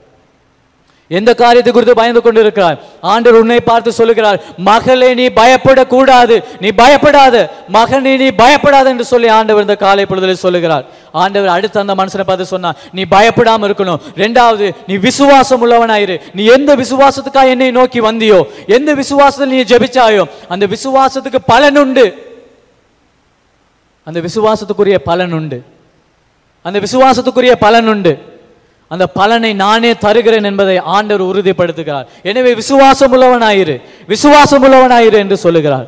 எந்த காரியத்தை குறித்து பயந்து கொண்டு இருக்கிறாய்? ஆண்டவர் உன்னை பார்த்து சொல்லுகிறார், மகளே நீ பயப்படக்கூடாது, நீ பயப்படாத, மகனே நீ பயப்படாத என்று சொல்லி ஆண்டவர் இந்த காலை பொழுதிலே சொல்லுகிறார். ஆண்டவர் அடுத்து அந்த மனுஷனை பார்த்து சொன்னா, நீ பயப்படாம இருக்கணும். ரெண்டாவது, நீ விசுவாசம் உள்ளவனாயிரு. நீ எந்த விசுவாசத்துக்காக என்னை நோக்கி வந்தியோ, எந்த விசுவாசத்தில் நீ ஜெபிச்சாயோ, அந்த விசுவாசத்துக்கு பலன் உண்டு, அந்த விசுவாசத்துக்குரிய பலன் உண்டு, அந்த விசுவாசத்துக்குரிய பலன் உண்டு. அந்த பலனை நானே தருகிறேன் என்பதை ஆண்டவர் உறுதிப்படுத்துகிறார். எனவே விசுவாசம் உள்ளவனாயிரு, விசுவாசம் உள்ளவனாயிரு என்று சொல்லுகிறார்.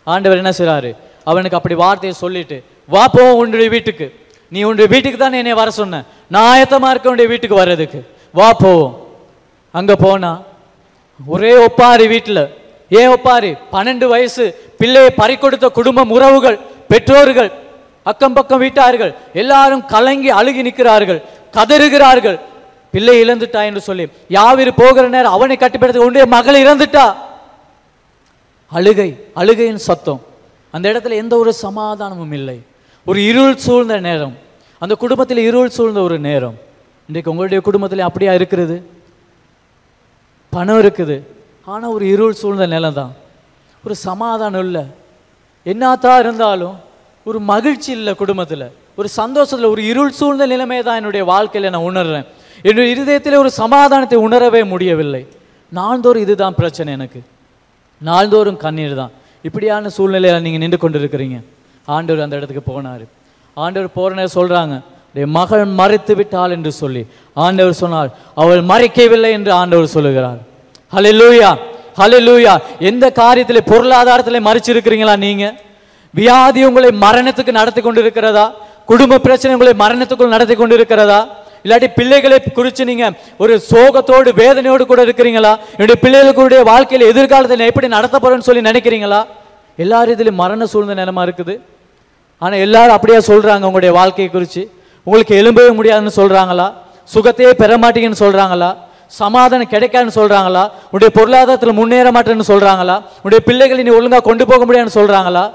ஆண்டவர் என்ன செய்றாரு? அவனுக்கு அப்படி வார்த்தையை சொல்லிட்டு, வா போ உன்னுடைய வீட்டுக்கு, நீ உன்னுடைய வீட்டுக்கு தான் என்னை வர சொன்ன, நான் ஆயத்தமா இருக்க உன்னுடைய வீட்டுக்கு வர்றதுக்கு, வா போவோம். அங்க போனா ஒரே ஒப்பாரி வீட்டில். ஏன் ஒப்பாரி? 12 வயசு பிள்ளையை பறிக்கொடுத்த குடும்பம், உறவுகள், பெற்றோர்கள், அக்கம் பக்கம் வீட்டார்கள் எல்லாரும் கலங்கி அழுகி நிற்கிறார்கள், கதறுகிறார்கள். பிள்ளை இழந்துட்டா என்று சொல்லி யாவிரு போகிற நேரம் அவனை கட்டிப்படுத்த உன்னுடைய மகள் இறந்துட்டா. அழுகை, அழுகையின் சத்தம். அந்த இடத்துல எந்த ஒரு சமாதானமும் இல்லை. ஒரு இருள் சூழ்ந்த நேரம், அந்த குடும்பத்தில் இருள் சூழ்ந்த ஒரு நேரம். இன்றைக்கு உங்களுடைய குடும்பத்தில் அப்படியா இருக்கிறது? பணம் இருக்குது, ஆனால் ஒரு இருள் சூழ்ந்த நிலம் தான். ஒரு சமாதானம் இல்லை. என்னத்தான் இருந்தாலும் ஒரு மகிழ்ச்சி இல்லை குடும்பத்தில், ஒரு சந்தோஷத்தில், ஒரு இருள் சூழ்ந்த நிலைமை தான் என்னுடைய வாழ்க்கையில் நான் உணர்றேன். என்னுடைய இருதயத்தில் ஒரு சமாதானத்தை உணரவே முடியவில்லை. நாள்தோறும் இதுதான் பிரச்சனை எனக்கு, நாள்தோறும் கண்ணீர் தான். இப்படியான சூழ்நிலையில் நீங்கள் நின்று கொண்டு இருக்கிறீங்க. ஆண்டவர் அந்த இடத்துக்கு போனார். ஆண்டவர் போறனே சொல்கிறாங்க, மகள் மறைத்து விட்டாள் என்று சொல்லி. ஆண்டவர் சொன்னார், அவள் மறைக்கவில்லை என்று ஆண்டவர் சொல்லுகிறார். ஹல்லேலூயா, ஹல்லேலூயா. எந்த காரியத்திலே, பொருளாதாரத்திலே மறிச்சிருக்கிறீங்களா? நீங்க வியாதி உங்களை மரணத்துக்கு நடத்தி கொண்டு இருக்கிறதா? குடும்ப பிரச்சனை உங்களை மரணத்துக்குள் நடத்தி கொண்டு இருக்கிறதா? இல்லாட்டி பிள்ளைகளை குறித்து நீங்க ஒரு சோகத்தோடு வேதனையோடு கூட இருக்கிறீங்களா? என்னுடைய பிள்ளைகளுடைய வாழ்க்கையில எதிர்காலத்தில் எப்படி நடத்த போறேன்னு சொல்லி நினைக்கிறீங்களா? எல்லாரும் இதுல மரண சூழ்ந்த நிலைமா இருக்குது. ஆனா எல்லாரும் அப்படியே சொல்றாங்க. உங்களுடைய வாழ்க்கையை குறித்து உங்களுக்கு எழும்பவே முடியாதுன்னு சொல்றாங்களா? சுகத்தையே பெற மாட்டீங்கன்னு சொல்றாங்களா? சமாதானம் கிடைக்காதுன்னு சொல்றாங்களா? உடைய பொருளாதாரத்தில் முன்னேற மாட்டேன்னு சொல்றாங்களா? உடைய பிள்ளைகளை நீ ஒழுங்கா கொண்டு போக முடியாதுன்னு சொல்றாங்களா?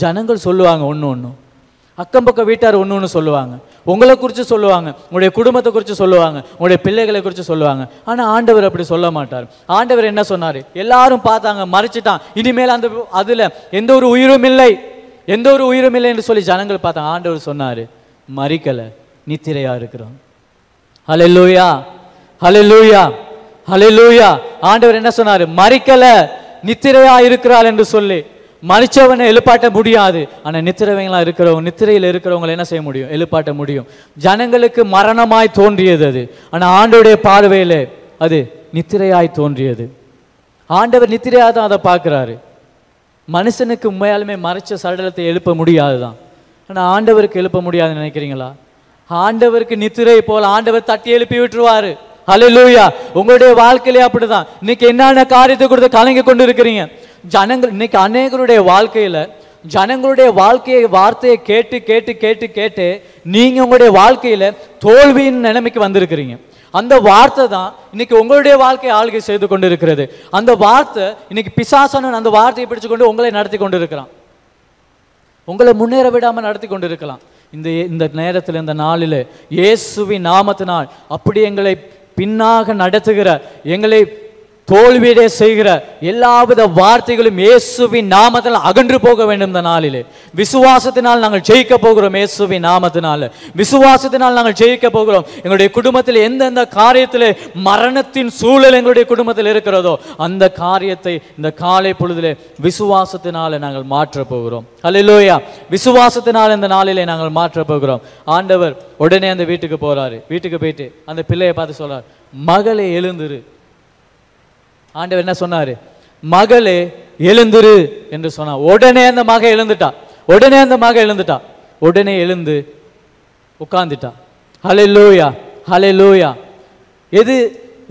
ஜனங்கள் சொல்லுவாங்க ஒன்று ஒன்று. அக்கம் பக்கம் வீட்டார் ஒன்று ஒன்று சொல்லுவாங்க. உங்களை குறித்து சொல்லுவாங்க, உங்களுடைய குடும்பத்தை குறித்து சொல்லுவாங்க, உங்களுடைய பிள்ளைகளை குறித்து சொல்லுவாங்க. ஆனால் ஆண்டவர் அப்படி சொல்ல மாட்டார். ஆண்டவர் என்ன சொன்னார்? எல்லாரும் பார்த்தாங்க, மறிச்சிட்டான், இனிமேல் அதில் எந்த ஒரு உயிரும் இல்லை, எந்த ஒரு உயிரும் இல்லை என்று சொல்லி ஜனங்கள் பார்த்தாங்க. ஆண்டவர் சொன்னார், மறிக்கலை, நித்திரையா இருக்கிறோம். ஹல்லேலூயா, ஹல்லேலூயா, ஹல்லேலூயா. ஆண்டவர் என்ன சொன்னார்? மறிக்கலை, நித்திரையா இருக்கிறாள் என்று சொல்லி. மறிச்சவனை எழுப்பாட்ட முடியாது. ஆனா நித்திரவங்களா இருக்கிறவங்க, நித்திரையில் இருக்கிறவங்களை என்ன செய்ய முடியும்? எழுப்பாட்ட முடியும். ஜனங்களுக்கு மரணமாய் தோன்றியது அது, ஆனா ஆண்டவருடைய பார்வையில அது நித்திரையாய் தோன்றியது. ஆண்டவர் நித்திரையா தான் அதை பார்க்கிறாரு. மனுஷனுக்கு உண்மையாலுமே மறைச்ச சடலத்தை எழுப்ப முடியாதுதான். ஆனா ஆண்டவருக்கு எழுப்ப முடியாதுன்னு நினைக்கிறீங்களா? ஆண்டவருக்கு நித்திரை போல ஆண்டவர் தட்டி எழுப்பி விட்டுருவாரு. ஹல்லேலூயா. உங்களுடைய வாழ்க்கையிலே அப்படிதான். இன்னைக்கு என்னென்ன காரியத்தை கொடுத்து கலங்கி கொண்டு இருக்கிறீங்க? ஜனங்கள் இன்னைக்கு அநேகருடைய வாழ்க்கையில ஜனங்களுடைய வார்த்தையை கேட்டு கேட்டு கேட்டு கேட்டு நீங்க உங்களுடைய வாழ்க்கையில தோல்வியின் நிலைமைக்கு வந்திருக்கிறீங்க. அந்த வார்த்தை தான் இன்னைக்கு உங்களுடைய வாழ்க்கையை ஆளுகை செய்து கொண்டு இருக்கிறது. அந்த வார்த்தை இன்னைக்கு பிசாசனன் அந்த வார்த்தையை பிடிச்சு கொண்டு உங்களை நடத்தி கொண்டு இருக்கிறான். உங்களை முன்னேற விடாம நடத்தி கொண்டு இருக்கலாம். இந்த நேரத்தில், இந்த நாளில் இயேசுவின் நாமத்தினால் அப்படி எங்களை பின்னாக நடத்துகிற, எங்களை தோல்வியடைய செய்கிற எல்லாவித வார்த்தைகளும் இயேசுவின் நாமத்தில் அகன்று போக வேண்டும். இந்த நாளிலே விசுவாசத்தினால் நாங்கள் ஜெயிக்க போகிறோம். இயேசுவின் நாமத்தினால விசுவாசத்தினால் நாங்கள் ஜெயிக்க போகிறோம். எங்களுடைய குடும்பத்தில் எந்தெந்த காரியத்திலே மரணத்தின் சூழல் எங்களுடைய குடும்பத்தில் இருக்கிறதோ அந்த காரியத்தை இந்த காலை பொழுதிலே விசுவாசத்தினால நாங்கள் மாற்ற போகிறோம். ஹல்லேலூயா. விசுவாசத்தினால் இந்த நாளிலே நாங்கள் மாற்ற போகிறோம். ஆண்டவர் உடனே அந்த வீட்டுக்கு போறாரு. வீட்டுக்கு போயிட்டு அந்த பிள்ளையை பார்த்து சொல்றார், மகளே எழுந்துரு. ஆண்டவர் என்ன சொன்னாரு? மகளே எழுந்துரு என்று சொன்னார். உடனே அந்த மக எழுந்துட்டா. உடனே எழுந்து உட்கார்ந்துட்டா. ஹல்லேலூயா, ஹல்லேலூயா. எது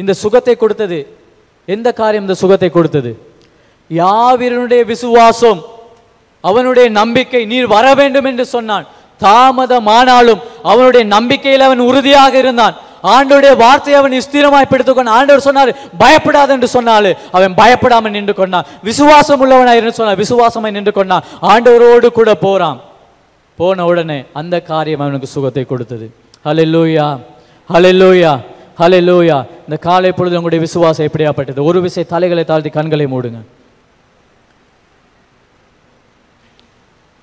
இந்த சுகத்தை கொடுத்தது? எந்த காரியம் இந்த சுகத்தை கொடுத்தது? யாவீரனுடைய விசுவாசம், அவனுடைய நம்பிக்கை. நீர் வர வேண்டும் என்று சொன்னான். தாமதமானாலும் அவனுடைய நம்பிக்கையில் அவன் உறுதியாக இருந்தான். ஆண்டவருடைய வார்த்தையை அவன் ஸ்திரமாய் பிடித்துக்கொண்டான். ஆண்டவர் சொன்னார் பயப்படாது என்று சொன்னாலே அவன் பயப்படாமல் நின்று கொண்டான். விசுவாசம் உள்ளவனாய் இருந்து சொன்னார், விசுவாசமாய் நின்று கொண்டான். ஆண்டவரோடு கூட போறான். போன உடனே அந்த காரியம் அவனுக்கு சுகத்தை கொடுத்தது. ஹல்லேலூயா, ஹல்லேலூயா, ஹல்லேலூயா. இந்த காலை பொழுது உங்களுடைய விசுவாசம் எப்படியாப்பட்டது? ஒரு விசை தலைகளை தாழ்த்தி கண்களை மூடுங்க.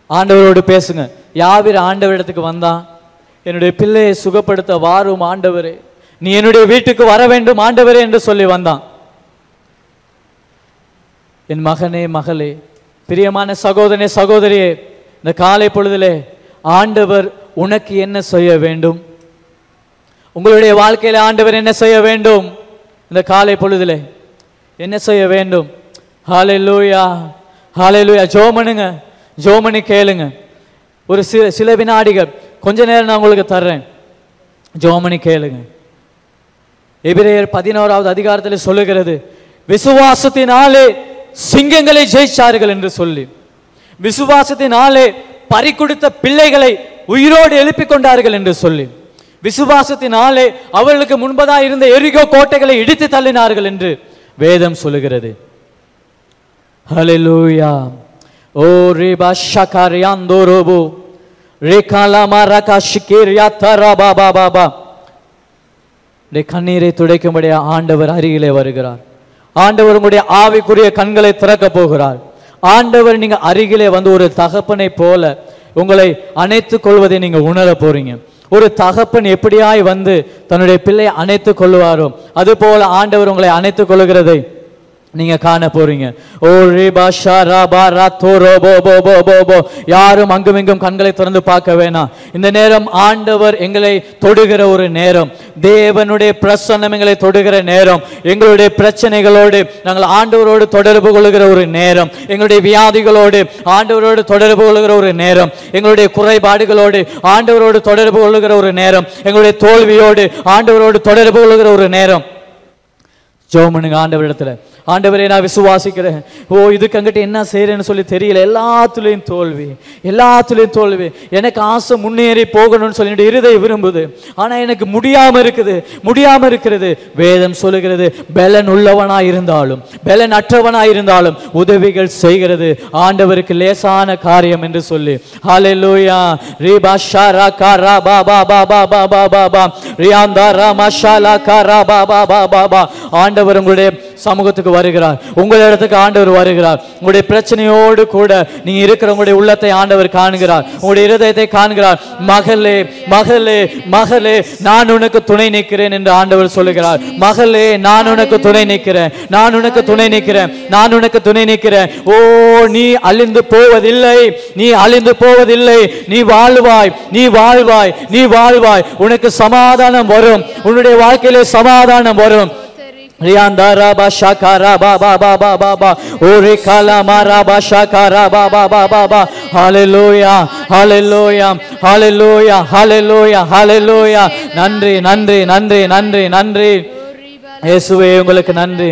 ஆண்டவரோடு பேசுங்க. யாவீர் ஆண்டவரிடத்துக்கு வந்தான், என்னுடைய பிள்ளையை சுகப்படுத்த வாரும் ஆண்டவரே, நீ என்னுடைய வீட்டுக்கு வர வேண்டும் ஆண்டவரே என்று சொல்லி வந்தான். என் மகனே, மகளே, பிரியமான சகோதரனே, சகோதரியே, இந்த காலை பொழுதிலே ஆண்டவர் உனக்கு என்ன செய்ய வேண்டும்? உங்களுடைய வாழ்க்கையில ஆண்டவர் என்ன செய்ய வேண்டும்? இந்த காலை பொழுதிலே என்ன செய்ய வேண்டும்? ஹல்லேலூயா, ஹல்லேலூயா. ஜோமனுங்க, ஜோமனி கேளுங்க. ஒரு சில வினாடிகள், கொஞ்ச நேரம் நான் உங்களுக்கு தர்றேன். ஜோமனி கேளுங்க. எபிரேயர் 11வது அதிகாரத்தில் சொல்லுகிறது, விசுவாசத்தினாலே சிங்கங்களை ஜெயிச்சார்கள் என்று சொல்லி, விசுவாசத்தினாலே பறிகொடுத்த பிள்ளைகளை உயிரோடு எழுப்பிக் கொண்டார்கள் என்று சொல்லி, விசுவாசத்தினாலே அவர்களுக்கு முன்பதாக இருந்த எரிகோ கோட்டைகளை இடித்து தள்ளினார்கள் என்று வேதம் சொல்லுகிறது. ஹல்லேலூயா. ஓ ரிபா ஷகரியாந்தோரோபு கண்ணீரை துடைக்கும்படி ஆண்டவர் அருகிலே வருகிறார். ஆண்டவர் உங்களுடைய ஆவிக்குரிய கண்களை திறக்க போகிறார். ஆண்டவர் நீங்க அருகிலே வந்து ஒரு தகப்பனை போல உங்களை அணைத்துக் கொள்வதை நீங்க உணர போறீங்க. ஒரு தகப்பன் எப்படியாய் வந்து தன்னுடைய பிள்ளையை அணைத்துக் கொள்வாரோ அது போல ஆண்டவர் உங்களை அணைத்துக் கொள்கிறதை நீங்க காண போறீங்க. ஓ ரேபா ஷாராபா ராத்தோரோ போ போ போ போ போ. யாரும் அங்கும் இங்கும் கண்களை திறந்து பார்க்க வேணாம். இந்த நேரம் ஆண்டவர் எங்களை தொடுகிற ஒரு நேரம், தேவனுடைய பிரசன்னம் எங்களை தொடுகிற நேரம், எங்களுடைய பிரச்சனைகளோடு நாங்கள் ஆண்டவரோடு தொடர்பு கொள்கிற ஒரு நேரம், எங்களுடைய வியாதிகளோடு ஆண்டவரோடு தொடர்பு கொள்கிற ஒரு நேரம், எங்களுடைய குறைபாடுகளோடு ஆண்டவரோடு தொடர்பு கொள்கிற ஒரு நேரம், எங்களுடைய தோல்வியோடு ஆண்டவரோடு தொடர்பு கொள்கிற ஒரு நேரம். ஜெபம் பண்ணுங்க ஆண்டவரிடத்துல. ஆண்டவரே நான் விசுவாசிக்கிறேன், ஓ இதுக்கு அங்கிட்ட என்ன செய்யறேன்னு சொல்லி தெரியல, எல்லாத்துலேயும் தோல்வி, எல்லாத்துலேயும் தோல்வி. எனக்கு ஆசை முன்னேறி போகணும்னு சொல்லி என்னுடைய இருதயம் விரும்புது, ஆனா எனக்கு முடியாம இருக்கிறது. வேதம் சொல்லுகிறது, பலன் உள்ளவனாய் இருந்தாலும் பலன் அற்றவனாய் இருந்தாலும் உதவிகள் செய்கிறது ஆண்டவருக்கு லேசான காரியம் என்று சொல்லி. ஹல்லேலூயா. ரீபா ஷாரா காரா பா பா பா பா பா பா பா பா ரியாந்தா ராமா ஷாலா காரா பா பா பா பா பா. ஆண்டவர் உங்களுடைய சமூகத்துக்கு வருகிறார், உங்கள் இடத்துக்கு ஆண்டவர் வருகிறார். உங்களுடைய பிரச்சனையோடு கூட நீங்க இருக்கிற உங்களுடைய உள்ளத்தை ஆண்டவர் காண்கிறார், உங்களுடைய இருதயத்தை காண்கிறார். மகளே மகளே மகளே, நான் உனக்கு துணை நிற்கிறேன் என்று ஆண்டவர் சொல்லுகிறார். மகளே, நான் உனக்கு துணை நிற்கிறேன், நான் உனக்கு துணை நிற்கிறேன், நான் உனக்கு துணை நிற்கிறேன். ஓ நீ அழிந்து போவதில்லை, நீ அழிந்து போவதில்லை, நீ வாழ்வாய், நீ வாழ்வாய், நீ வாழ்வாய். உனக்கு சமாதானம் வரும், உன்னுடைய வாழ்க்கையிலே சமாதானம் வரும். ரியாந்தாரா பாஷாகாரா பா பா பா பா பா பா ஓரே காலாமாரா பாஷாகாரா பா பா பா பா பா. ஹல்லேலூயா ஹல்லேலூயா ஹல்லேலூயா ஹல்லேலூயா ஹல்லேலூயா. நன்றி நன்றி நன்றி நன்றி நன்றி இயேசுவே, உங்களுக்கு நன்றி.